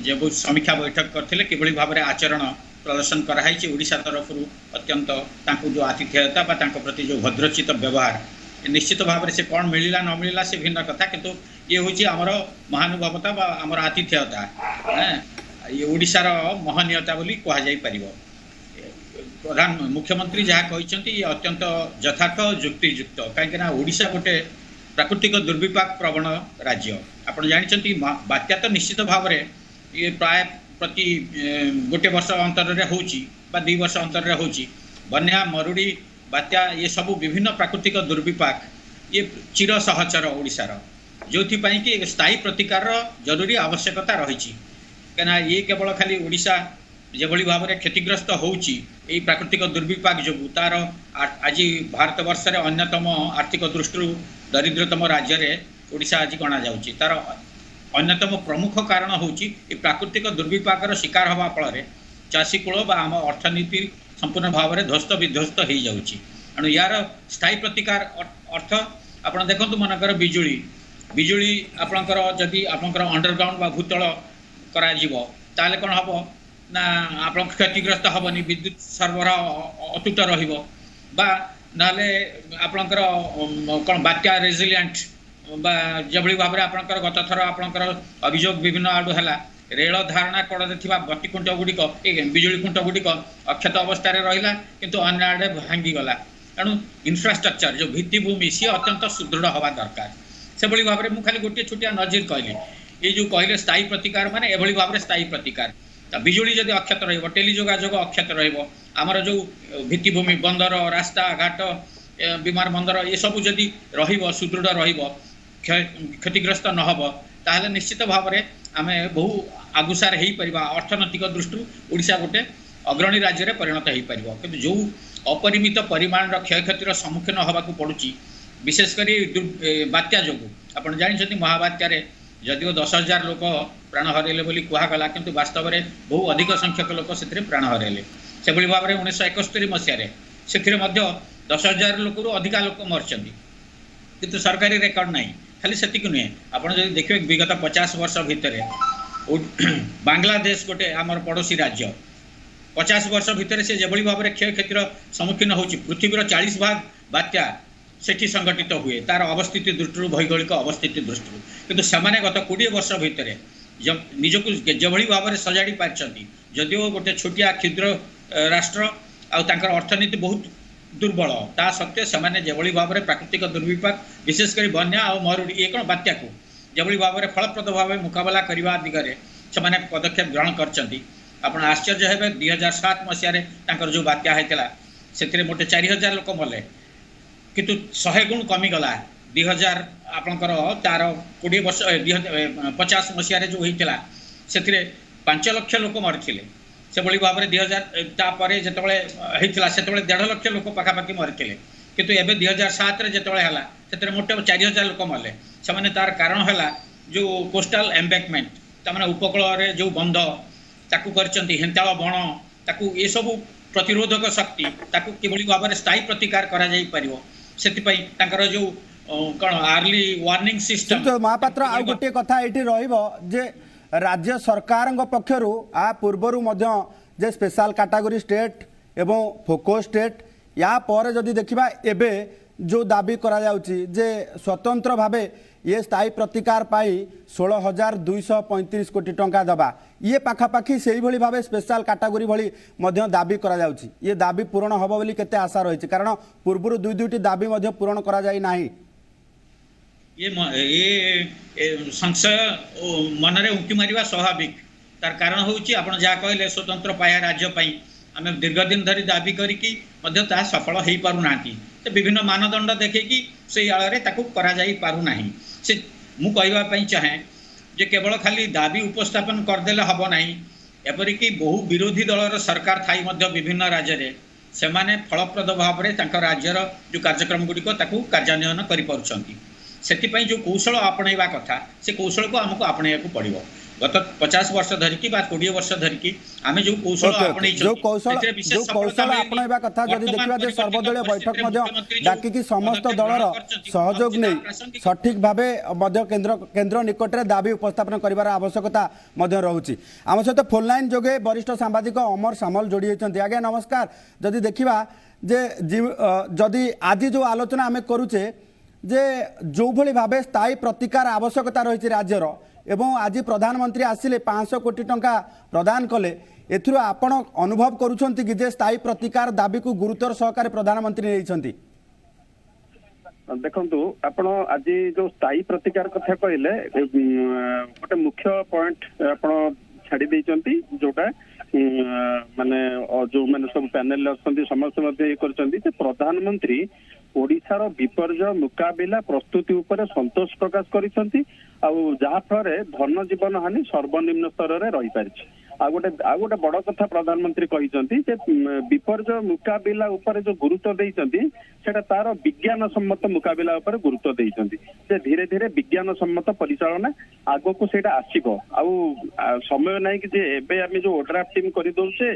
ଯେଉଁ ସମୀକ୍ଷା ବୈଠକ କରିଥିଲେ କିଭଳି ଭାବରେ ଆଚରଣ ପ୍ରଦର୍ଶନ କରାଯାଇଛି ଓଡ଼ିଶା ତରଫରୁ ଅତ୍ୟନ୍ତ ତାଙ୍କୁ ଯେଉଁ ଆତିଥେୟତା ବା ତାଙ୍କ ପ୍ରତି ଯେଉଁ ଭଦ୍ରୋଚିତ ବ୍ୟବହାର ନିଶ୍ଚିତ ଭାବରେ ସେ କ'ଣ ମିଳିଲା ନ ମିଳିଲା ସେ ଭିନ୍ନ କଥା, କିନ୍ତୁ ଇଏ ହେଉଛି ଆମର ମହାନୁଭବତା ବା ଆମର ଆତିଥେୟତା, ଇଏ ଓଡ଼ିଶାର ମହନୀୟତା ବୋଲି କୁହାଯାଇପାରିବ। ମୁଖ୍ୟମନ୍ତ୍ରୀ ଯାହା କହିଛନ୍ତି ଇଏ ଅତ୍ୟନ୍ତ ଯଥାର୍ଥ ଯୁକ୍ତିଯୁକ୍ତ, କାହିଁକିନା ଓଡ଼ିଶା ଗୋଟେ ପ୍ରାକୃତିକ ଦୁର୍ବିପାକ ପ୍ରବଣ ରାଜ୍ୟ। ଆପଣ ଜାଣିଛନ୍ତି ବାତ୍ୟା ତ ନିଶ୍ଚିତ ଭାବରେ ଇଏ ପ୍ରାୟ ପ୍ରତି ଗୋଟେ ବର୍ଷ ଅନ୍ତରରେ ହେଉଛି ବା 2 ବର୍ଷ ଅନ୍ତରରେ ହେଉଛି। ବନ୍ୟା, ମରୁଡ଼ି, ବାତ୍ୟା ଏ ସବୁ ବିଭିନ୍ନ ପ୍ରାକୃତିକ ଦୁର୍ବିପାକ ଇଏ ଚିର ସହଚର ଓଡ଼ିଶାର, ଯେଉଁଥିପାଇଁ କି ସ୍ଥାୟୀ ପ୍ରତିକାରର ଜରୁରୀ ଆବଶ୍ୟକତା ରହିଛି। କାହିଁକିନା ଇଏ କେବଳ ଖାଲି ଓଡ଼ିଶା ଯେଭଳି ଭାବରେ କ୍ଷତିଗ୍ରସ୍ତ ହେଉଛି ଏହି ପ୍ରାକୃତିକ ଦୁର୍ବିପାକ ଯୋଗୁଁ ତାର ଆଜି ଭାରତବର୍ଷରେ ଅନ୍ୟତମ ଆର୍ଥିକ ଦୃଷ୍ଟିରୁ ଦରିଦ୍ରତମ ରାଜ୍ୟରେ ଓଡ଼ିଶା ଆଜି ଗଣାଯାଉଛି। ତାର ଅନ୍ୟତମ ପ୍ରମୁଖ କାରଣ ହେଉଛି ଏ ପ୍ରାକୃତିକ ଦୁର୍ବିପାକର ଶିକାର ହେବା ଫଳରେ ଚାଷୀ କୂଳ ବା ଆମ ଅର୍ଥନୀତି ସମ୍ପୂର୍ଣ୍ଣ ଭାବରେ ଧ୍ୱସ୍ତ ବିଧ୍ୱସ୍ତ ହୋଇଯାଉଛି। ତେଣୁ ୟାର ସ୍ଥାୟୀ ପ୍ରତିକାର ଅର୍ଥ ଆପଣ ଦେଖନ୍ତୁ, ମନେକର ବିଜୁଳି ଆପଣଙ୍କର ଯଦି ଆପଣଙ୍କର ଅଣ୍ଡରଗ୍ରାଉଣ୍ଡ ବା ଭୂତଳ କରାଯିବ ତାହେଲେ କ'ଣ ହେବ ନା ଆପଣ କ୍ଷତିଗ୍ରସ୍ତ ହେବନି, ବିଦ୍ୟୁତ୍ ସରବରାହ ଅତୁଟ ରହିବ ବା ନହେଲେ ଆପଣଙ୍କର କ'ଣ ବାତ୍ୟା ରେଜିଲିଏଣ୍ଟ ବା ଯେଭଳି ଭାବରେ ଆପଣଙ୍କର ଗତ ଥର ଆପଣଙ୍କର ଅଭିଯୋଗ ବିଭିନ୍ନ ଆଡ଼ୁ ହେଲା ରେଳ ଧାରଣା କଡ଼ରେ ଥିବା ଗତି ଖୁଣ୍ଟ ଗୁଡ଼ିକ ବିଜୁଳି ଖୁଣ୍ଟ ଗୁଡ଼ିକ ଅକ୍ଷତ ଅବସ୍ଥାରେ ରହିଲା କିନ୍ତୁ ଅନ୍ୟ ଆଡ଼େ ଭାଙ୍ଗିଗଲା। ତେଣୁ ଇନଫ୍ରାଷ୍ଟ୍ରକ୍ଚର ଯେଉଁ ଭିତ୍ତିଭୂମି ସିଏ ଅତ୍ୟନ୍ତ ସୁଦୃଢ଼ ହେବା ଦରକାର। ସେଭଳି ଭାବରେ ମୁଁ ଖାଲି ଗୋଟିଏ ଛୋଟିଆ ନଜିର କହିଲି, ଏ ଯେଉଁ କହିଲେ ସ୍ଥାୟୀ ପ୍ରତିକାର ମାନେ ଏଭଳି ଭାବରେ ସ୍ଥାୟୀ ପ୍ରତିକାର। ବିଜୁଳି ଯଦି ଅକ୍ଷତ ରହିବ, ଟେଲି ଯୋଗାଯୋଗ ଅକ୍ଷତ ରହିବ, ଆମର ଯେଉଁ ଭିତ୍ତିଭୂମି ବନ୍ଦର, ରାସ୍ତା ଘାଟ, ବିମାନ ବନ୍ଦର ଏସବୁ ଯଦି ରହିବ ସୁଦୃଢ଼ ରହିବ, କ୍ଷତିଗ୍ରସ୍ତ ନ ହେବ, ତାହେଲେ ନିଶ୍ଚିତ ଭାବରେ ଆମେ ବହୁ ଆଗୁସାର ହୋଇପାରିବା। ଅର୍ଥନୈତିକ ଦୃଷ୍ଟିରୁ ଓଡ଼ିଶା ଗୋଟେ ଅଗ୍ରଣୀ ରାଜ୍ୟରେ ପରିଣତ ହୋଇପାରିବ। କିନ୍ତୁ ଯେଉଁ ଅପରିମିତ ପରିମାଣର କ୍ଷୟକ୍ଷତିର ସମ୍ମୁଖୀନ ହେବାକୁ ପଡ଼ୁଛି ବିଶେଷ କରି ବାତ୍ୟା ଯୋଗୁଁ, ଆପଣ ଜାଣିଛନ୍ତି ମହାବାତ୍ୟାରେ ଯଦିଓ 10,000 ଲୋକ ପ୍ରାଣ ହରାଇଲେ ବୋଲି କୁହାଗଲା କିନ୍ତୁ ବାସ୍ତବରେ ବହୁ ଅଧିକ ସଂଖ୍ୟକ ଲୋକ ସେଥିରେ ପ୍ରାଣ ହରାଇଲେ। ସେଭଳି ଭାବରେ 1971 ମସିହାରେ ସେଥିରେ ମଧ୍ୟ 10,000 ଲୋକରୁ ଅଧିକା ଲୋକ ମରିଛନ୍ତି, କିନ୍ତୁ ସରକାରୀ ରେକର୍ଡ ନାହିଁ। ଖାଲି ସେତିକି ନୁହେଁ, ଆପଣ ଯଦି ଦେଖିବେ ବିଗତ 50 ବର୍ଷ ଭିତରେ ବାଂଲାଦେଶ ଗୋଟେ ଆମର ପଡ଼ୋଶୀ ରାଜ୍ୟ, 50 ବର୍ଷ ଭିତରେ ସେ ଯେଭଳି ଭାବରେ କ୍ଷୟକ୍ଷତିର ସମ୍ମୁଖୀନ ହେଉଛି, ପୃଥିବୀର 40% ବାତ୍ୟା ସେଠି ସଂଗଠିତ ହୁଏ ତାର ଅବସ୍ଥିତି ଦୃଷ୍ଟିରୁ, ଭୌଗୋଳିକ ଅବସ୍ଥିତି ଦୃଷ୍ଟିରୁ। କିନ୍ତୁ ସେମାନେ ଗତ 20 ବର୍ଷ ଭିତରେ ନିଜକୁ ଯେଭଳି ଭାବରେ ସଜାଡ଼ି ପାରିଛନ୍ତି, ଯଦିଓ ଗୋଟେ ଛୋଟିଆ କ୍ଷୁଦ୍ର ରାଷ୍ଟ୍ର ଆଉ ତାଙ୍କର ଅର୍ଥନୀତି ବହୁତ ଦୁର୍ବଳ, ତା ସତ୍ତ୍ୱେ ସେମାନେ ଯେଭଳି ଭାବରେ ପ୍ରାକୃତିକ ଦୁର୍ବିପାକ ବିଶେଷ କରି ବନ୍ୟା ଆଉ ମରୁଡ଼ି ଏ କ'ଣ ବାତ୍ୟାକୁ ଯେଭଳି ଭାବରେ ଫଳପ୍ରଦ ଭାବେ ମୁକାବିଲା କରିବା ଦିଗରେ ସେମାନେ ପଦକ୍ଷେପ ଗ୍ରହଣ କରିଛନ୍ତି। ଆପଣ ଆଶ୍ଚର୍ଯ୍ୟ ହେବେ 2007 ମସିହାରେ ତାଙ୍କର ଯେଉଁ ବାତ୍ୟା ହୋଇଥିଲା ସେଥିରେ ମୋଟେ 4,000 ଲୋକ ମଲେ, କିନ୍ତୁ 100 ଗୁଣ କମିଗଲା 2000 ଆପଣଙ୍କର ତାର 20 ବର୍ଷ 50 ମସିହାରେ ଯେଉଁ ହେଇଥିଲା ସେଥିରେ 5 ଲକ୍ଷ ଲୋକ ମରିଥିଲେ। ସେଭଳି ଭାବରେ 2000 ତାପରେ ଯେତେବେଳେ ହେଇଥିଲା ସେତେବେଳେ 1.5 ଲକ୍ଷ ଲୋକ ପାଖାପାଖି ମରିଥିଲେ। କିନ୍ତୁ ଏବେ 2007ରେ ଯେତେବେଳେ ହେଲା ସେଥିରେ ମୋଟେ 4000 ଲୋକ ମଲେ। ସେମାନେ ତାର କାରଣ ହେଲା ଯେଉଁ କୋଷ୍ଟାଲ ଏମ୍ବେକମେଣ୍ଟ ତାମାନେ ଉପକୂଳରେ ଯେଉଁ ବନ୍ଧ ତାକୁ କରିଛନ୍ତି ହେନ୍ତାଳ ବଣ ତାକୁ ଏସବୁ ପ୍ରତିରୋଧକ ଶକ୍ତି ତାକୁ କିଭଳି ଭାବରେ ସ୍ଥାୟୀ ପ୍ରତିକାର କରାଯାଇପାରିବ ସେଥିପାଇଁ ତାଙ୍କର ଯେଉଁ କ'ଣ ଆର୍ଲି ୱାର୍ଣ୍ଣିଂ ସିଷ୍ଟମ। କିନ୍ତୁ ମହାପାତ୍ର ଆଉ ଗୋଟିଏ କଥା ଏଇଠି ରହିବ ଯେ राज्य सरकार पक्षर आ पूर्वर जे स्पेशल कैटेगरी स्टेट एवं फोकस स्टेट या पर जदि देखा एबे जो दाबी करा जाउची जे स्वतंत्र भावे ये स्थायी प्रतिकार पाई 16,235 कोटी टंका दबा ये पाखापाखि से भली भावे स्पेशल कैटेगरी भली मध्य दाबी करा जाउची ये दाबी पूरण हबो बोली केते आशा रही कारण पूर्वर दुईटी दाबी मध्य पूरण करा जाई नाही। ये संशय मन में उंकी मारिबा स्वाभाविक तार कारण होउची आपण जहाँ कहले स्वतंत्र पाया राज्य पाई आम दीर्घ दिन धरी दाबी करिकी मध्य ता सफल हो पारु नांती तो विभिन्न मानदंड देखिकी से आଳରେ ताकू करा जाई पारु नाही। से मु कहबा पई चाहे जे केवल खाली दाबी उपस्थापन करदेले हबो नाही एपरिकी बहु विरोधी दलर सरकार थाई मध्य विभिन्न राज्य रे सेमाने फलप्रद भाव में तांकर राज्यर जो कार्यक्रम गुड़िक ताकू कार्यान्वयन करि पारुछंती सेतिपई जो कौशल आपणैबा कथा से कौशल को आमको आपणैयाकू पड़िबो। गत 50 वर्ष धरिकी बा 20 वर्ष धरिकी आमे जो कौशल जो कौशल आपणैबा कथा जदि देखिबा जे सर्वदलीय बैठक मध्य डाकिकी समस्त दलर सहयोग नै सठिक भावे मध्य केंद्र निकट रे दाबी उपस्थापन करिवार आवश्यकता मध्य रहउची। आम सहित फोन लाइन जोगे वरिष्ठ सांबादिक अमर सामल जोड़ी होइछन्ती। आगे नमस्कार। जदि देखिबा जे जदि आज जो आलोचना आमे करूचे जे जो भली भावे स्थायी प्रतिकार आवश्यकता रही राज्यर एवं आज प्रधानमंत्री आसिले 500 कोटी टंका प्रदान कले एथुरो आपण अनुभव करूछंती कि जे स्थायी प्रतिकार दाबी को गुरुतर सहकारी प्रधानमंत्री नैछंती। देखंतु आपण आज जो स्थायी प्रतिकार कथा कहले गोटे मुख्य पॉइंट आपण छाड़ी देइछंती जोटा माने जो माने सब पैनल अछंती समस्त मध्ये करछंती जे प्रधानमंत्री ओडिशार विपर्य मुकाबिला प्रस्तुति उपर संतोष प्रकाश करिसंती जहा फल धन जीवन हानि सर्वनिम्न स्तर में रही पारिछि। आ गोटे बड़ कथा प्रधानमंत्री कहिसंती जे विपर्य मुकाबिला उपर जो गुरुत्व देइसंती सेटा तार विज्ञान सम्मत मुकाबिला उपर गुरुत्व देइसंती जे धीरे धीरे विज्ञान सम्मत परिचालना आगो को सेटा आसीबो। आउ समय नाही कि जे एबे आमी जो ड्राफ्ट टीम करि दउछे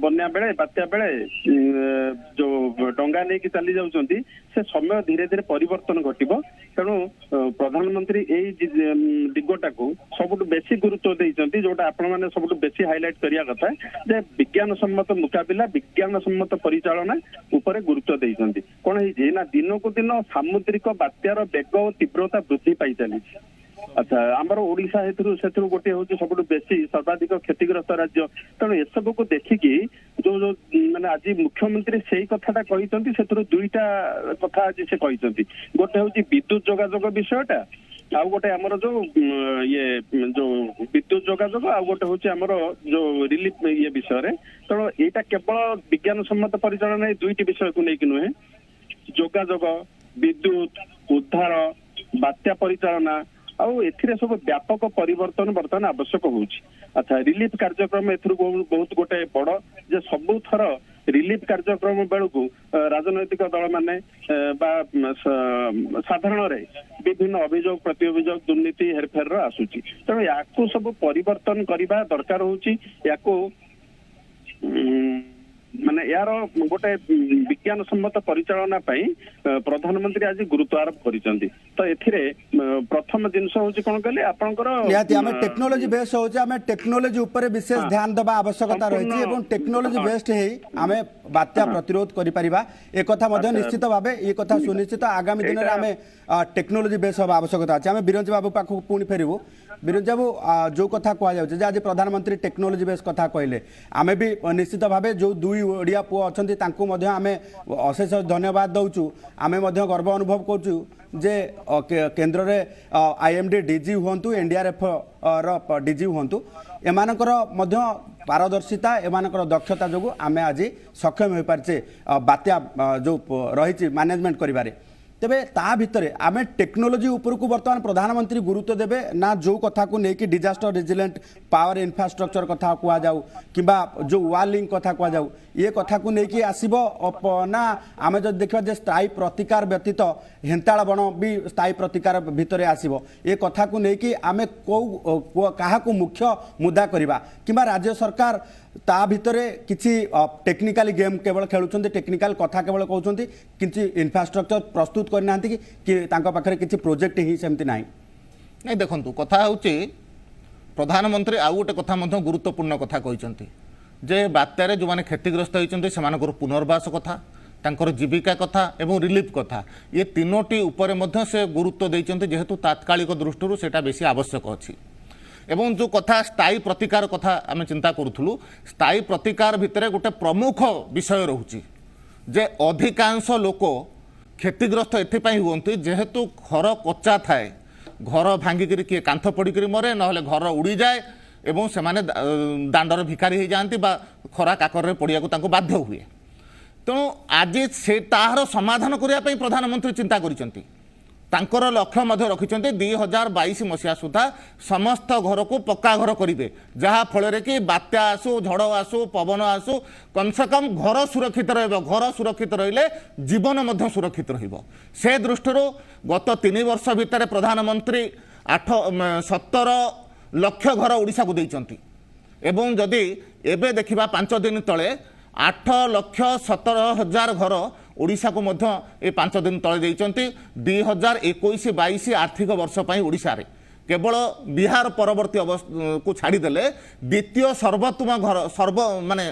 बन्या बेले बात्या बेले जो डंगा नै कि चली जाउछंती से समय धीरे धीरे परिवर्तन घटिबो। तेणु प्रधानमंत्री एई दिगटा को सबुठ बेसी गुरुत्व देइसंती जोटा आपण माने सबुठ बेसी हाइलाइट करिया कथा जे विज्ञान सम्मत मुकाबिला विज्ञान सम्मत परिचालना उपरे गुरुत्व देइसंती। कोन हे जे ना दिन को दिन सामुद्रिक बात्यार वेग और तीव्रता वृद्धि पाई चली। अच्छा आमर ओडिशा हेतु सेतु गोटे होची सबुठ बेसी सर्वाधिक क्षतिग्रस्त राज्य। तेणु ए सब को देखिकी जो जो माने आज मुख्यमंत्री सेही कथाटा कहिसंती सेतु दुईटा कथा आज से कहिसंती। गोटे होची विद्युत जोगाजोग विषयटा आउ गोटे आमर जो ये जो विद्युत जोगाजोग आ गोटे होची आमर जो रिलीफ ये विषय रे। तेणु एटा केवल विज्ञान सम्मत परिचालन दुईटी विषय को नहीं कि नुहे जोगाजोग विद्युत उद्धार बात्या परिचालना आउ एथिरे सब व्यापक परिवर्तन बर्तमान आवश्यक होउछि। अच्छा रिलीफ कार्यक्रम एथुर बहुत गोटे बड़ जे सबु थर रिलीफ कार्यक्रम बेलू राजनैतिक दल माने साधारण रे विभिन्न अभियोग प्रति अभियोग दुर्नीति हेरफेर आसुची। तेणु या सब परिवर्तन करने दरकार होउछि। याको माने यार गोटे विज्ञान सम्मत परिचालना पाई प्रधानमंत्री आज गुरुत्व आरोप करिसंती। तो एथिरे प्रथम जिनस होची कोन कहले आपनकर निहाती आमे टेक्नोलॉजी बेस्ड होची आमे टेक्नोलॉजी ऊपर विशेष ध्यान देबा आवश्यकता रहिछि एवं टेक्नोलॉजी बेस्ड हे आमे बात्या प्रतिरोध करि परिबा ए कथा मध्ये निश्चित भाबे ए कथा सुनिश्चित आगामी दिन रे आमे टेक्नोलॉजी बेस्ड होबा आवश्यकता अछि। आमे बिरंज बाबू पाखु पुनी फेरिबो। बिरंज बाबू जो कथा कहआ जाउछ जे आज प्रधानमंत्री टेक्नोलॉजी बेस्ड कथा कहले आमे भी निश्चित भाबे जो दुई ओडिया पुओ अछंती तांको मध्ये आमे अशेष धन्यवाद दउछु। आमे मध्ये गर्व अनुभव करछु जे केंद्र रे आईएमडी डीजी हुंतु एनडीआरएफ रो डीजी हुंतु एमानकर मध्ये पारदर्शिता एमानकर दक्षता जोगु आमे आज सक्षम होई पारछे बात्या जो रहिछि मैनेजमेंट करिबारे। तेबे ता भितरे आमे टेक्नोलोजी उपरकू वर्तमान प्रधानमंत्री गुरुत्व देबे ना जो कथा को नेकी डिजास्टर रेजिलेंट पावर इन्फ्रास्ट्रक्चर कथा कुआ जाऊ किबा जो वालिंग कथा कुआ जाऊ ये कथा को नेकी आसीबो ना आमे जब देखबा जे स्थायी प्रतिकार व्यतीत हेंताळ बण भी स्थायी प्रतिकार भितरे आसीबो ये कथा को नेकी आमे को काहा को मुख्य मुद्दा करबा किबा राज्य सरकार ता भितरे किछि टेक्निकल गेम केवल खेलुछन्ती टेक्निकल कथा केवल कहउछन्ती किछि इन्फ्रास्ट्रक्चर प्रस्तुत करनांती कि तांका पाखरे किछि प्रोजेक्ट ही सेमती नाही नहीं देखंतु कथा होची प्रधानमंत्री आउ गोटे कथा मध्य गुरुत्वपूर्ण कथा कहिसंती जे बात्यारे जो माने क्षतिग्रस्त होइचंती सेमानकर पुनर्वास कथा तांकर जीविका कथा एवं रिलीफ कथा ये तीनोटी उपरे मध्य से गुरुत्व दैचंती जेहेतु तात्कालिक दृष्टि सेटा बेसी आवश्यक अछि एवं जो कथा स्थायी प्रतिकार कथा आम चिंता करूँ स्थायी प्रतिकार भितर गोटे प्रमुख विषय रोचे जे अधिकांश लोक क्षतिग्रस्त एथपाई हुए जेहेतु घर कच्चा थाए घर भांगिक किए कांथ पड़िक मरे ना घर उड़ी जाए एवं से माने दांडर भिखारी हो जाती खरा काकर पड़िया बाध्य हुए तेणु आज से तार समाधान करने प्रधानमंत्री चिंता करिसेंती तांकर लक्ष्य मध्य रखिंट 2022 मसीहा सुधा समस्त घर को पक्का घर करेंगे जहाँ फल कि बात्या आसू झड़ आसू पवन आसू कम से कम घर सुरक्षित घर सुरक्षित रहिले जीवन मध्य सुरक्षित से दृष्टि गत 3 वर्ष भितर प्रधानमंत्री 17 लाख घर ओडिशा को देइचंती एवं जदि एबे देखिबा 5 दिन तले 8,17,000 घर ओडिशा को मध्य ए 5 दिन तले देइचंती 2021-22 आर्थिक वर्ष पई ओडिशा रे केवल बिहार परवर्ती को छाड़ीदेले द्वितीय सर्वोत्तम घर माने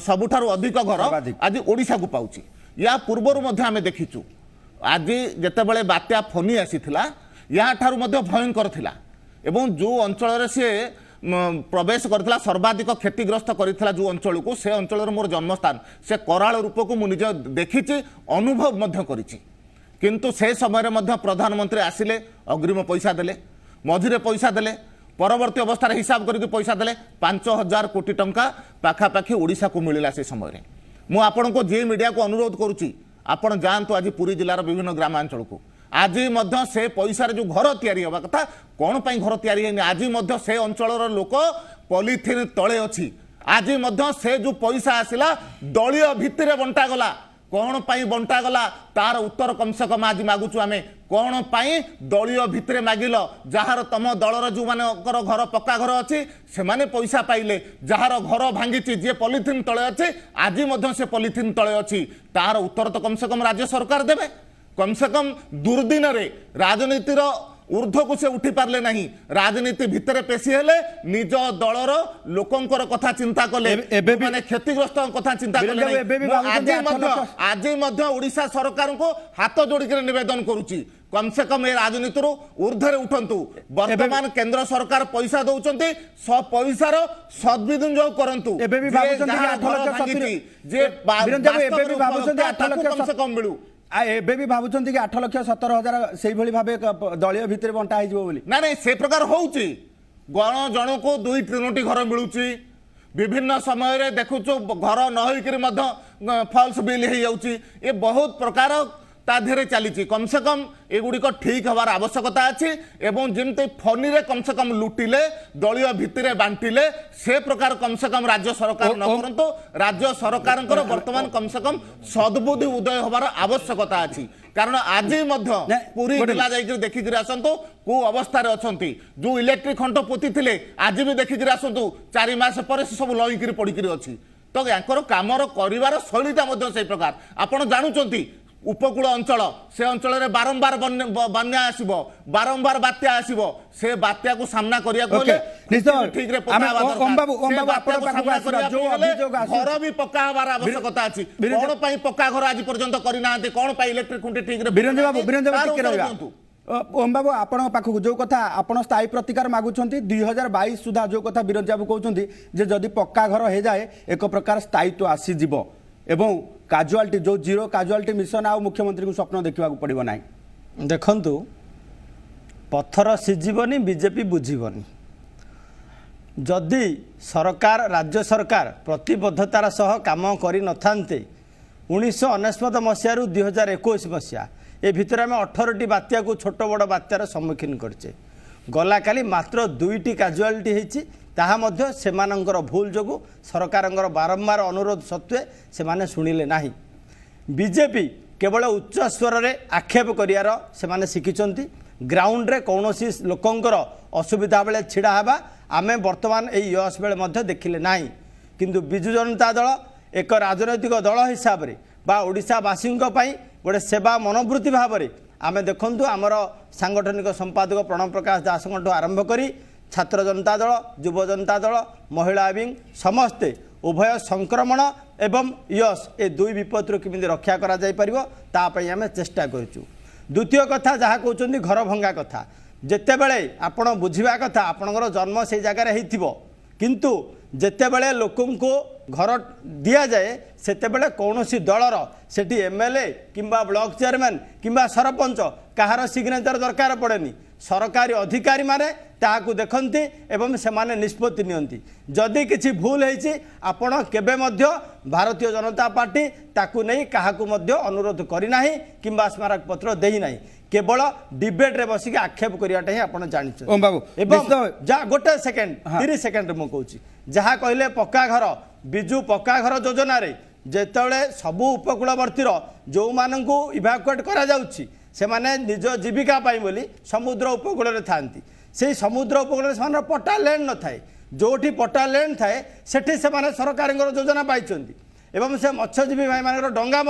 सबुठारु अधिक घर आज ओडिशा को पाउची या पूर्वर मध्य आमे देखिचु आज जेतेबेले बात्या फोनी आसीथिला या ठारु मध्य भयंकर थिला एवं जो अंचल रे से प्रवेश करथिला सर्वाधिक क्षतिग्रस्त करथिला जो अंचल को से अंचल मोर जन्मस्थान से कराल रूप को मुझ देखी अनुभव मध्य करिछि किंतु से समय मध्य प्रधानमंत्री आसिले अग्रिम पैसा देले मझिरे पैसा देले परवर्ती अवस्था हिसाब करके पैसा देले 5,000 कोटी टंका पाखापाखि ओडिशा को मिलला से समय मु आपण को जे मीडिया को अनुरोध करुच्ची आपण जानतु आज पुरी जिलार विभिन्न ग्रामांचल को आज मध्य से पैसा जो घर तैयारी होगा कथा कौन पाई घर तैयारी है आज मध्य से अंचल लोक पॉलिथिन तले अच्छी आज मध्य से जो पैसा आसिला दलीय भित्तिरे बंटा गला कौन पाई बंटा गला तार उत्तर कम से कम आज मागुचु आमे कौन पाई दलीय भित्तिरे मागिल जार तम दलर जो मानकर घर पक्का घर अच्छी से माने पैसा पाइले जार घर भांगी जे पॉलिथिन तले अच्छे आज मध्य से पॉलिथिन तले अच्छी तार उत्तर तो कम से कम राज्य सरकार देवे कम से कम दुर्दिन रे राजनीतिर ऊर्ध्व को से उठी पारले नहीं राजनीति भितर पेशी हेले निज दलर लोकंकर कथा चिंता कले माने क्षतिग्रस्त कथा चिंता कले आज मध्य ओडिशा सरकार को हाथ जोड़ी निवेदन करुच्ची कम से कम ए राजनीति ऊर्ध्व उठंतु वर्तमान केंद्र सरकार पैसा दौरान पैसार सद्विनियोग करंतु कम से कम मिलू एबे भी भावुଛନ୍ତି कि 8,17,000 से भाव दलीय भितर बंटा हो ना नहीं से प्रकार होउची गण जन को 2-3 घर मिलूची विभिन्न समय देखुचु घर न होकर फॉल्स बिल हो जाउची ये बहुत प्रकार ता धेरे चली कम से कम एगुड़िक ठीक हबार आवश्यकता अच्छी एवं जमती फनी रे कम से कम लुटिले दलीय भित्तिरे बांटिले से प्रकार कम से कम राज्य सरकार न करंतु राज्य सरकार वर्तमान कम से कम सद्बुद्धि उदय हबार आवश्यकता अच्छी कारण आज पूरी जिला जाइए देखिक आसतु को अवस्था अच्छा जो इलेक्ट्रिक खंड पोती थे आज भी देखिक आसतु 4 मास पर सब लईक पड़िक अच्छी तो यांकर काम कर शैलीटा से प्रकार आपड़ जानुंट उपकूल अंचल से अंचल रे बारंबार बन्या आसीबो बारंबार बात्या आसीबो से बात्या को सामना करिया को ठीक रे पक्का घर भी पक्का हबार आवश्यकता अछि कोन पई पक्का घर आज पर्यंत करि नांती कोन पई इलेक्ट्रिक खुंटी ठीक रे वीरेंद्र बाबू के रहबा ओम बाबू आपण पाखु जो कथा आपण स्थायी प्रतिकार मागुछंती 2022 सुधा जो कथा वीरेंद्र बाबू कहउछंती जे जदी पक्का घर हे जाए एक प्रकार स्थायित्व आसी जिवो एवं काजुआलिटी जो जीरो काजुआलिटी मिशन आ मुख्यमंत्री को स्वप्न देखा पड़ो ना देखंतु पत्थर सिझिबनी बीजेपी बुझीबनी जदि सरकार राज्य सरकार प्रतिबद्धतार सह काम करि नथान्ते 1999 मसीह 2021 मसीहा ए भितर आम 18टी बात्या को छोट बड़ बात्यार सम्मुखीन करछे गला काली मात्र 2टी काजुआलिटी होती ताहा मध्य सेमानंकर भूल जोगु सरकारंकर बारंबार अनुरोध सत्वे सेमाने शुणिले नाही बीजेपी केवल उच्च स्वर रे आक्षेप करियार सेमाने शिखिचंती ग्राउंड रे कौनसी लोकंकर असुविधा बेले छिड़ा हेबा आमे वर्तमान एई यश बेले मध्य देखिले नाही किंतु बिजु जनता दल एक राजनैतिक दल हिसाब रे बा ओडिशावासी गोटे सेवा मनोवृत्ति भाव में आमे देखंतु आमर सांगठनिक संपादक प्रणव प्रकाश दास आरंभ करी छात्र जनता दल युव जनता दल महिला विंग समस्ते उभय संक्रमण एवं यश ए दुई विपत्तु केमिति रक्षा करा जाय परिबो ता पई आमे चेष्टा करचु। द्वितीय कथा जहाँ कहते घर भंगा कथा जितेबले आपण बुझा कथा आपणकर जन्म से जगार हो किंतु जितेबले लोकों को घर दि जाए सेतेबले कौनसी दलर सेठी एमएलए किंबा ब्लॉक चेयरमैन किंबा सरपंच कहार सिग्नेचर दरकार पड़ेनी सरकारी अधिकारी माने ताकू देखती एवं से माने निष्पत्ति नियंती जदि किसी भूल होईची आपण केबे मध्य भारतीय जनता पार्टी ताकू नहीं काहाकू मध्य अनुरोध करिना किंबा स्मारक पत्र देई नाही केवल डिबेट रे बसिक आक्षेप करियाटा ही आपण जानिछ ओम बाबू एवं जा गोटे सेकेंड 30 सेकेंड मु कहूची जहाँ कहले पक्का घर बिजु पक्का घर योजना रे जेतले सबु उपकूलवर्तीर जो माननकू इवाकुएट करा जाउची से माने निज जीविका पाई बोली समुद्र उपकूल रे थांती से समुद्र उपकूल से पट्टा लैंड न थाए जोठी पट्टा लैंड थाए सेठी से माने सरकार योजना पाइछंती एवं से मत्स्यजीवी भाई मान डंगा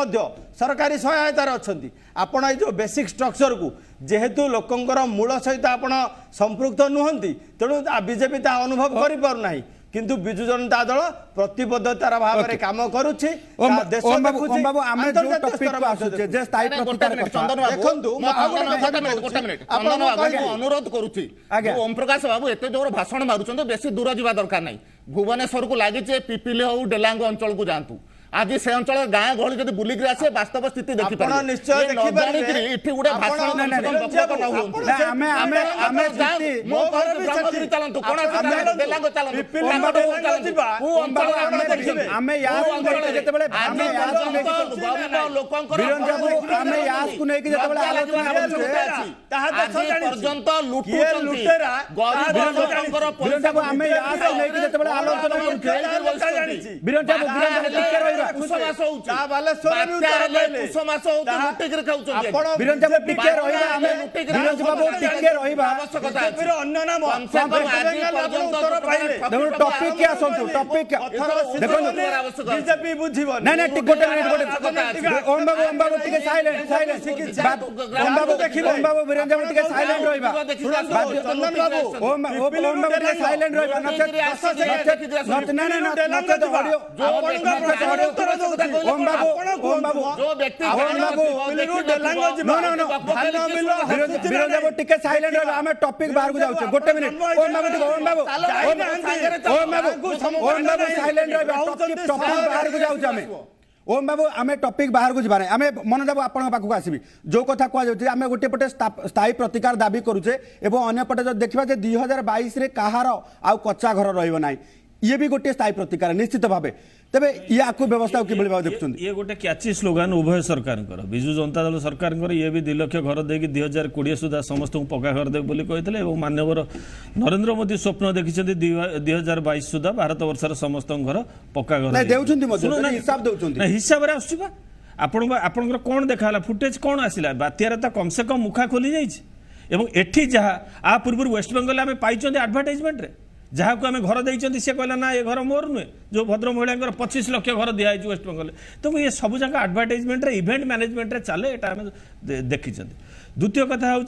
सरकारी सहायतार अच्छा आपण ये बेसिक स्ट्रक्चर को जेहेतु लोकंर मूल सहित आपण संपृक्त नुहंती तेणु बीजेपी ता अनुभव कर पारना किंतु बिजु जनता दल प्रतिबद्धतार भाव में काम करुछि अनुरोध करुछि ओम प्रकाश बाबू एते जोर भाषण मारुछन बेसी दूर जीवा दरकार नहीं भुवनेश्वर को लगी पिपिली हो डेलांग अंचल को जातु आज से अंचल गाँ गहली जब बुलिक आसे वास्तव स्थिति देखि बीजेपी बुझिबो टॉपिक बाहर को जाउछे गोटे मिनिट ओम बाबू साइलेंट टॉपिक बाहर को जाउछे हमें ओम बाबू आम टॉपिक बाहर को जाना आम मनोज बाबू आपण पाखक आसबि जो कथा कहुच्छे आम गोटे पटे स्थायी प्रतिकार दाबी करुचे एवं अन्य पटे जो देखा 2022 रे कहार आउ कच्चा घर रहिबो नाही ये भी गोटे स्थायी प्रतिकार निश्चित भाव तेरे या व्यवस्था किभली भाव देखुं ये गोटे क्याची स्लोगान उभय सरकार बिजु जनता दल सरकार ये भी 2 लाख घर देकी 2020 सुधा समस्त पक्का घर देव बोली कहते मानवर नरेंद्र मोदी स्वप्न देखी 2022 सुधा भारत वर्षर समस्त घर पक्का घर हिसाब से आसपा कौन देखा फुटेज कौन आसला बात्यार तो कम से कम मुखा खोली जाइए एठी जहाँ आ पूर्व वेस्ट बेंगल आम पाई आडभर्टाइजमेंट रे जहाँ को आम घर देते सी कहला ना ये घर मोर नुहे जो भद्र महिला 25 लाख घर दिखाई वेस्ट बेंगल तो ये सब जगह आडभर्टाइजमेंट इवेंट मैनेजमेंट चले यहाँ आम देखी। द्वितीय कथा हूँ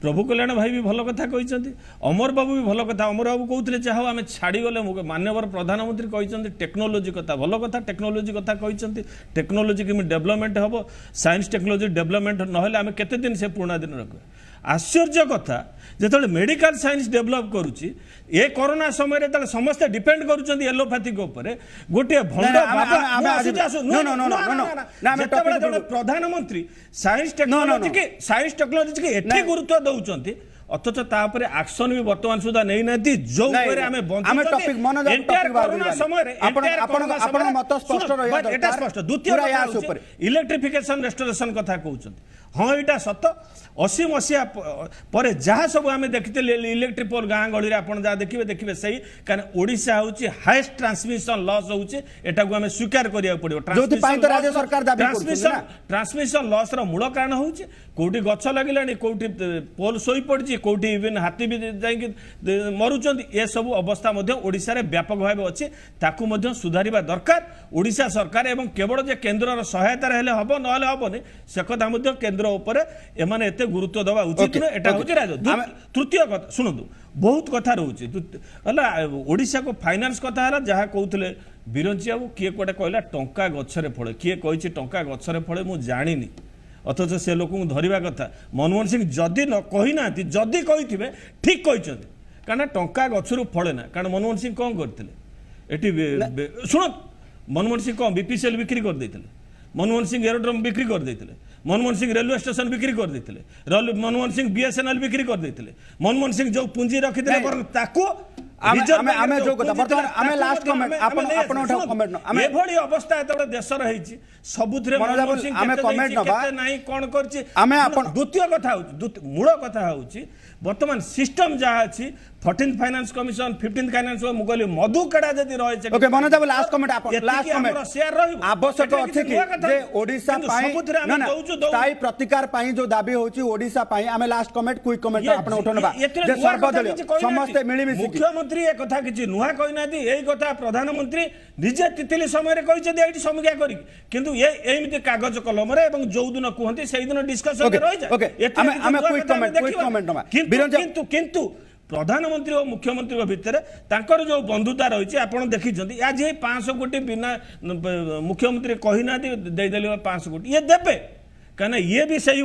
प्रभु कल्याण भाई भी भल कथा कहते अमर बाबू भी भल कथा अमर बाबू कहते चाहो आम छाड़गले मानवर प्रधानमंत्री कहते टेक्नोलोजी कथा भल कथा टेक्नोलोजी कथा कहते टेक्नोलोजी केमी डेवलपमेंट हम साइंस टेक्नोलोजी डेवलपमेंट ना आम केते दिन से पुराना दिन रखा आश्चर्य कथा जो मेडिकल साइंस डेवलप करुच्ची ये कोरोना समय समस्ते डिपेंड करुँच एलोपैथिक गोटे प्रधानमंत्री साइंस टेक्नोलोजी की गुरुत्व दौरान ଅଥଚ ତା ଉପରେ ଆକ୍ସନ ବି ବର୍ତ୍ତମାନ ସୁଦ୍ଧା ନେଇନାହାନ୍ତି ଯୋଉ ନାଇଁ, ଉପରେ ଆମେ ଆମେ topic ମନୋଜ ବାବୁ ଏଣ୍ଟାୟାର topic ବାହାର କରୋନା କରିବାନି। ସମୟରେ ଆପଣଙ୍କ ମତ ସ୍ପଷ୍ଟ ରହିବା ଏଟା ଦରକାର। ସ୍ପଷ୍ଟ। ଦ୍ୱିତୀୟ ପୁରା କଥା ୟା ହେଉଛି ଉପରେ। ଇଲେକ୍ଟ୍ରିଫିକେସନ ରେଷ୍ଟୋରେସନ କଥା କହୁଛନ୍ତି ହଁ ଏଇଟା ସତ 80 ମସିହା ପରେ ଯାହା ସବୁ ଆମେ ଦେଖିଥିଲେ ଇଲେକ୍ଟ୍ରିକ ପୋଲ ଗାଁ ଗହଳିରେ ଆପଣ ଯାହା ଦେଖିବେ ସେଇ କାରଣ ଓଡ଼ିଶା ହେଉଛି ହାଇଏଷ୍ଟ ଟ୍ରାନ୍ସମିଶନ ଲସ୍ ହେଉଛି ଏଟାକୁ ଆମେ ସ୍ୱୀକାର କରିବାକୁ ପଡ଼ିବ ଯୋଉଥିପାଇଁ ତ ରାଜ୍ୟ ସରକାର ଦାବି କରୁଛନ୍ତି ନା। ଟ୍ରାନ୍ସମିଶନ ଲସ୍ ର ମୂଳ କାରଣ ହେଉଛି କୋଉଠି ଗଛ ଲାଗିଲାଣି କୋଉଠି ପୋଲ ଶୋଇ ପଡ଼ିଛି କୋଉଠି ଇଭେନ୍ ହାତୀ ବି ଯାଇକି ମରୁଛନ୍ତି ଏସବୁ ଅବସ୍ଥା ମଧ୍ୟ ଓଡ଼ିଶାରେ ବ୍ୟାପକ ଭାବେ ଅଛି ତାକୁ ମଧ୍ୟ ସୁଧାରିବା ଦରକାର ଓଡ଼ିଶା ସରକାର ଏବଂ କେବଳ ଯେ କେନ୍ଦ୍ରର ସହାୟତାରେ ହେଲେ ହବ ନହେଲେ ହବନି ସେ କଥା ମଧ୍ୟ କେନ୍ଦ୍ର ଉପରେ ଏମାନେ ଏତେ ଗୁରୁତ୍ୱ ଦେବା ଉଚିତ ନୁହେଁ ଏଟା ହେଉଛି ତୃତୀୟ କଥା ଶୁଣନ୍ତୁ ବହୁତ କଥା ରହୁଛି ହେଲା ଓଡ଼ିଶାକୁ ଫାଇନାନ୍ସ କଥା ହେଲା ଯାହା କହୁଥିଲେ ବିରଞ୍ଚି ବାବୁ କିଏ କୁଆଡ଼େ କହିଲା ଟଙ୍କା ଗଛରେ ଫଳେ କିଏ କହିଛି ଟଙ୍କା ଗଛରେ ଫଳେ ମୁଁ ଜାଣିନି ଅଥଚ ସେ ଲୋକଙ୍କୁ ଧରିବା କଥା ମନମୋହନ ସିଂ ଯଦି ନ କହିନାହାନ୍ତି ଯଦି କହିଥିବେ ଠିକ୍ କହିଛନ୍ତି କାରଣ ଟଙ୍କା ଗଛରୁ ଫଳେ ନା କାରଣ ମନମୋହନ ସିଂ କ'ଣ କରିଥିଲେ ଏଠି ଶୁଣ ମନମୋହନ ସିଂ କ'ଣ ବିପିସିଏଲ୍ ବିକ୍ରି କରିଦେଇଥିଲେ ମନମୋହନ ସିଂ ଏରୋଡ୍ରମ୍ ବିକ୍ରି କରିଦେଇଥିଲେ मनमोहन सिंह रेलवे स्टेशन बिक्री कर देते मनमोहन सिंह बीएसएनएल बिक्री कर देते मनमोहन सिंह जो पुंजी रखी अवस्था देश रही सबुथिरे द्वितीय कथा मूल कथा हूँ बर्तमान सिस्टम जहाँ अच्छी 14th finance commission 15th finance मुझे मधुकेड़ा जदि रही ओके मनोज बाबू लास्ट कमेंट शेयर रही आवश्यक अछि कि जे ओडिसा पाई स्थायी प्रतिकार पाई जो दाबी होची ओडिसा पाई आमे लास्ट कमेंट क्विक कमेंट आपण उठनबा जे सर्वदलीय समस्त मिली मिसी मुख्यमंत्री ए कथा किछि नुहा कहि नादी एई कथा प्रधानमंत्री निजे तितिली समय रे कहि छथि एठी समीक्षा करी किंतु एमिति कागज कलम रे एवं जो दिन कहंती सेई दिन डिस्कशन रे रहि जाय आमे क्विक कमेंट किंतु प्रधानमंत्री और मुख्यमंत्री भितर तांकर जो बंधुता रही आपड़ देखी आज 500 कोटी बिना मुख्यमंत्री कही ना देदेले 500 कोटी ये देवे कहना ये भी सही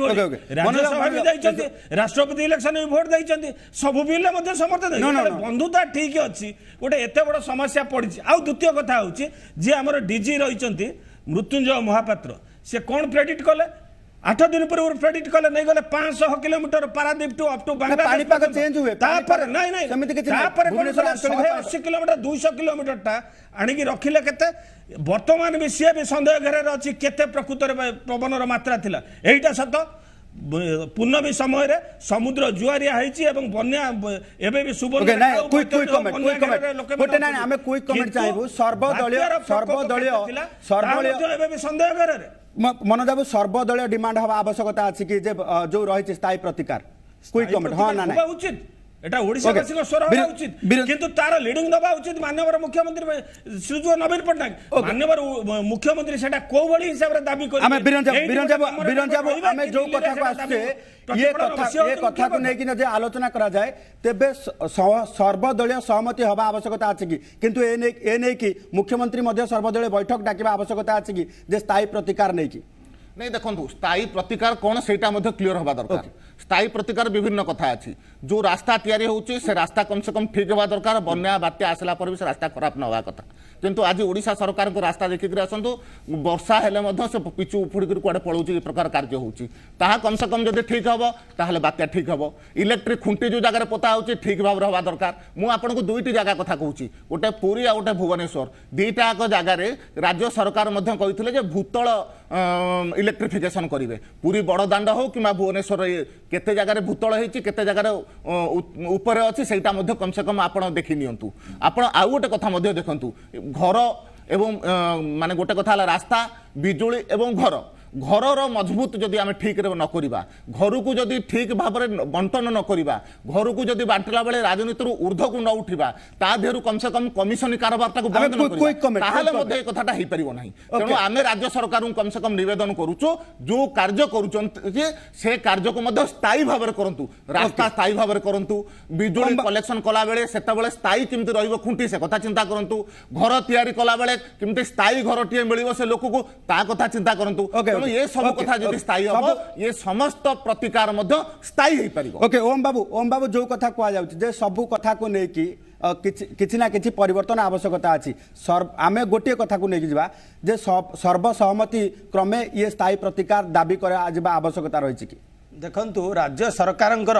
राज्यसभा भी देते राष्ट्रपति इलेक्शन भी भोट देते सब बिल समर्थन बंधुता ठीक अच्छी गोटे एत बड़ समस्या पड़ी आउ द्वितीय कथा हूँ जी आम डीजी रही मृत्युंजय महापात्र से कौन प्रेडिक्ट कले 8 दिन पूर्व प्रेडिक्ट कले नहीं गले 500 kilometre Paradip to up to Bangladesh change हुए तापर नहीं नहीं समिति के तापर 180 किलोमीटर 200 किलोमीटर टा आनिकी रखिले केते वर्तमान भी सी भी संदेह घेर अच्छी केते प्रकृत पवन मात्रा थिला एटा सत पूर्णमी समय रे समुद्र जुआरिया होईची एवं बन्या एबे भी सुबर्ण क्विक कमेंट गोटे ना हमें क्विक कमेंट चाहिबो सर्वदलीय एबे भी संदेह घेर रे मनोज बाबू सर्वदलीय डिमांड हवा आवश्यकता अछि कि जे जो रही स्थायी प्रतिकार क्विक कमेंट हां ना ना उचित एटा ओडिसावासी को स्वर होगा उचित किंतु तार लीडिंग दबा उचित माननीय मुख्यमंत्री श्रीजुआ नवीन पटनायक माननीय मुख्यमंत्री सेटा को बड़ी हिसाब रे दाबी कर हमें बिरंजाबू हमें जो कथा को आछे ये कथा को नेकी जे आलोचना करा जाए तेबे सर्वदलीय सहमति हवा आवश्यकता अछि कि किंतु ए नै कि मुख्यमंत्री मध्य सर्वदलीय बैठक डाकिबा आवश्यकता अछि कि जे स्थायी प्रतिकार नै कि नहीं देखो स्थायी प्रतिकार कौन से क्लीयर हवा दरकार स्थायी प्रतिकार विभिन्न कथा अच्छी जो रास्ता तैयारी होची से रास्ता कम से कम ठीक हवा दरकार बन्या बात्या आसला पर भी से रास्ता खराब न हवा कथा किंतु आज ओडिशा सरकार को रास्ता देखिक आसतु वर्षा हेले से पिचु उफुड़ी कड़े पड़ोची प्रकार कार्य होची ताहा कम से कम जब ठीक हम ताहले बात्या ठीक हम इलेक्ट्रिक खुंटी जो जगह पोता हो ठीक भाव हवा दरकार मुझे आपको दुईटी जगह कथा कहूँ गोटे पुरी आ गोटे भुवनेश्वर दुईटा जगार राज्य सरकार कहते भूतल इलेक्ट्रिफिकेशन करेंगे पूरी बड़ दाण्ड हो कि भुवनेश्वर केते जगह भूतल होती केते जगह ऊपर अच्छी से कम से कम आप देखी नियंतु आप आउ गोटे कथा देखु घर एवं माने गोटे कथा रास्ता बिजुली एवं घर घर मजबूत जदि आम ठीक न करवा घर को जदि ठीक भाव में बंटन न करवा घर को जदि बांटला बेले राजनीति ऊर्ध्व को न उठा देहरु कम से कम कमिशन कारबार बंद न कथाटा हो पार ना तेणु आम राज्य सरकार कम से कम निवेदन करुचु जो कार्य से कार्य को स्थायी भाव में करूँ रास्ता स्थायी भाव में करूँ बिजुली कलेक्शन कला बेले से स्थायी केमती रही खुंटी से कथा चिंता करूँ घर तैयारी कला बेले केमती स्थायी घर टे मिल से लोक को ता कथा चिंता करूँ ये सब कथा जब स्थायी हम ये समस्त प्रतिकार स्थायी हो पार ओके ओम बाबू जो कथा कह जाए सब कथा को लेकिन किसी ना किसी परिवर्तन आवश्यकता अच्छी आम गोटे कथा को लेकिन जा सर्वसहमति क्रमे ये स्थायी प्रतिकार दाबी कर आवश्यकता रही कि देखंतु राज्य सरकारंकर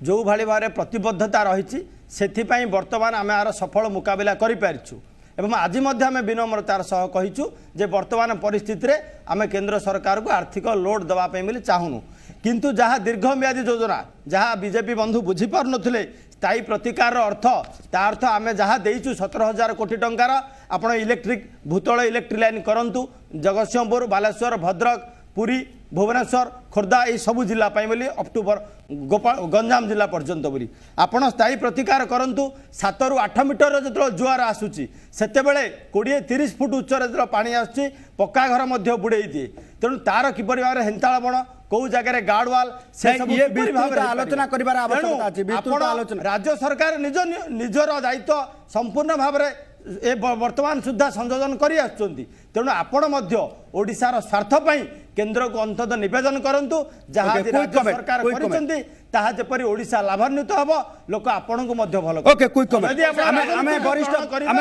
जो भाई भाव में प्रतिबद्धता रही से बर्तमान आम यार सफल मुकाबला करूँ एवं आज आम विनम्रतार सह कहीचु जे वर्तमान परिस्थिति रे आम केंद्र सरकार को आर्थिक लोड देवाई बोली चाहूनु किंतु जहाँ दीर्घम्यादी योजना जहाँ बीजेपी बंधु बुझीपार नथिले स्थायी प्रतिकार अर्थ ता अर्थ आम जहाँ देचु 17,000 कोटी टंकार आपण इलेक्ट्रिक भूतल इलेक्ट्रिक लाइन करंतु जगतसिंहपुर बालेश्वर भद्रक पुरी भुवनेश्वर खोर्धा ये सबू जिला बोली अक्टोबर गंजाम जिला पर्यंत बोली आपण स्थायी प्रतिकार करंतु 7 ରୁ 8 मीटर जो जुआर आसूची सेतेबेले 20-30 फुट उच्चर जो पानी आसूची पक्का घर मध्य बुड़े दिए तेणु तार किपरि भाव हेन्ताळ बण कौ जगह गार्ड वाल से सब ये विस्तृत आलोचना करिबार आवश्यकता अछि विस्तृत आलोचना राज्य सरकार निजर दायित्व संपूर्ण भाव में ए वर्तमान सुधा संशोधन करी आछुंती तेणु आपण मध्य ओडिशार स्वार्थ पई केंद्र को अंतत निवेदन करंतु जहाँ राज्य सरकार करिसेंती ताहा जेपरि ओडिशा लाभान्वित हबो लोक आपण को मध्य भलो ओके क्विक कमेंट हमें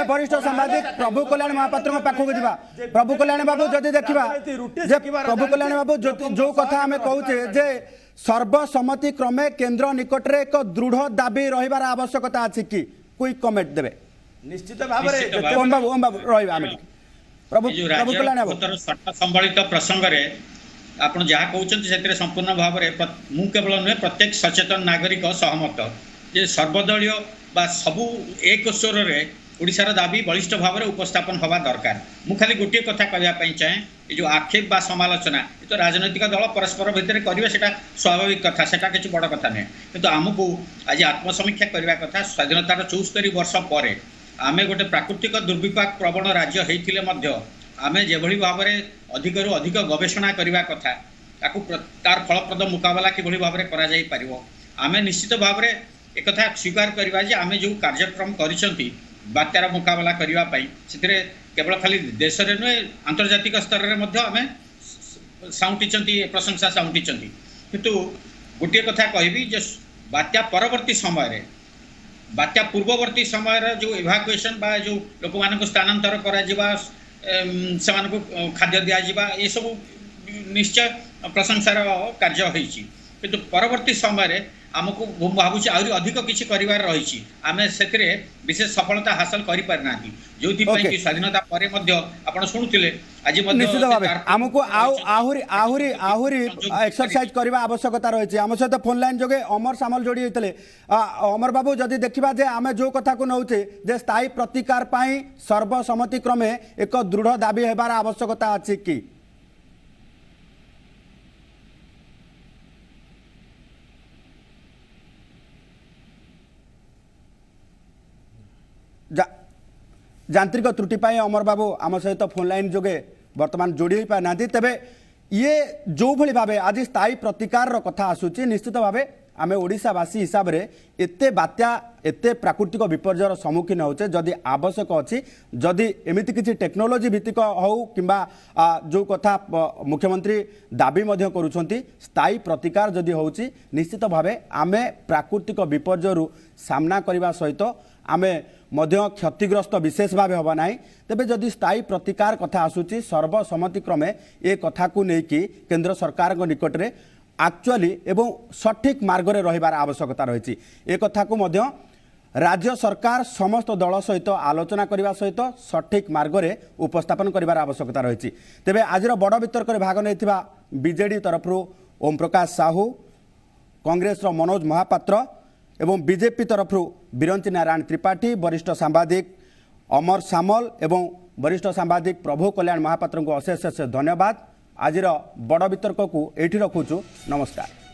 वरिष्ठ सांबादिक प्रभु कल्याण महापात्र को पाखो जिबा प्रभु कल्याण बाबू जदि देखिबा जे प्रभु कल्याण बाबू जो कथा हमें कहूचे जे सर्वसम्मति क्रमे केंद्र निकट रे एक दृढ़ दाबी रहिबार आवश्यकता अछि कि क्विक कमेंट देबे निश्चित भाव में ओम बाबू रहिबा आमे प्रभु प्रभु कल्याण बाबू सट्टा संबलित प्रसंग रे आपण जहाँ कहते से संपूर्ण भाव में मु केवल नुहे प्रत्येक सचेतन नागरिक सहमत जे सर्वदलीय बा सबू एक स्वर में ओडिशार दाबी बलिष्ठ भाव में उपस्थापन हवा दरकार मु खाली गोटे कथा कहवाई चाहे ये जो आक्षेप बा समालोचना ये तो राजनैतिक दल परस्पर भितर करेंगे सेटा स्वाभाविक कथा सेटा किसी बड़ कथा नहीं किंतु आमको आज आत्मसमीक्षा करने कथा स्वाधीनतार 74 वर्ष पर आमे गोटे प्राकृतिक दुर्विपाक प्रवण राज्य होइथिले मध्य आमे जेभली भाव में अधिक रु अधिक गवेषणा करने कथा ताकू तार फलप्रद मुकाबला किभली भाव में करा जाई परिवो आमे निश्चित भाव में एक कथा स्वीकार करबा जे आमे जो कार्यक्रम करिसंती बात्यार मुकाबला करबा पई सिथिरे केवल खाली देश रे नुहे अंतर्जातिक स्तर रे मध्य आमे साउंटिचंती प्रशंसा साउंटिचंती किंतु गोटे कथा कहबी जे बात्या परवर्ती समय रे बात्या पूर्ववर्ती समय रे जो इवाकुएशन बा जो लोक मानको स्थानांतर करा जिबा सेमानको खाद्य दिया जिबा ये सब निश्चय प्रशंसार कार्य होइछि किंतु परवर्ती समय रे आमको भावुची आहरी अधिक किसी करिवार रही आम से विशेष सफलता हासिल करि पार नांती जोथि पई कि स्वाधीनता परे मध्य आपण सुनुतिले आज मध्य निश्चित भाव आमको आहरी आहरी आहरी एक्सरसाइज करबा आवश्यकता रही आम सहित फोन लाइन जोगे अमर सामल जोड़ी होते अमर बाबू जदि देखा जे आम जो कथा को नौचे जे स्थायी प्रतिकार पाई सर्वसम्मति क्रमे एक दृढ़ दाबी हेबार आवश्यकता अछि कि यांत्रिक त्रुटि पाई अमर बाबू आम सहित फोन लाइन जोगे वर्तमान जोड़ी पाई ना तेबे ये जो भली भावे आज स्थायी प्रतिकार कथा आसूची निश्चित भावे आमे ओडिशावासी हिसाब रे एते बात्या एते प्राकृतिक विपर्ययर सम्मुखीन होचे जदि आवश्यक अछि जदि एमिति किछि टेक्नोलोजी भित्तिक हो किंबा जो कथा मुख्यमंत्री दाबी मध्य करूछंती स्थायी प्रतिकार जदि होउची निश्चित भावे आमे प्राकृतिक विपर्ययर सामना करबा सहित आमे मध्य क्षतिग्रस्त विशेष भाव हवा ना तेबे जदि स्थायी प्रतिकार कथा आसूची सर्वसम्मति क्रमे ए कथा को लेकिन केंद्र सरकार निकट रे एक्चुअली एवं सठिक मार्ग रे रहिबार आवश्यकता रही ए कथा को मध्य राज्य सरकार समस्त दल सहित आलोचना करने सहित सठिक मार्ग रे उपस्थापन करिवार आवश्यकता रही तेबे आज बड़ वितर्क रे भाग नैथिबा बीजेडी तरफ ओम प्रकाश साहू कांग्रेस मनोज महापात्र एवं बीजेपी तरफ बिरंची नारायण त्रिपाठी वरिष्ठ सांबादिक अमर सामल एवं वरिष्ठ सांबादिक प्रभु कल्याण महापात्र को अशेष धन्यवाद आज बड़ वितर्क को एठी रखुछु नमस्कार।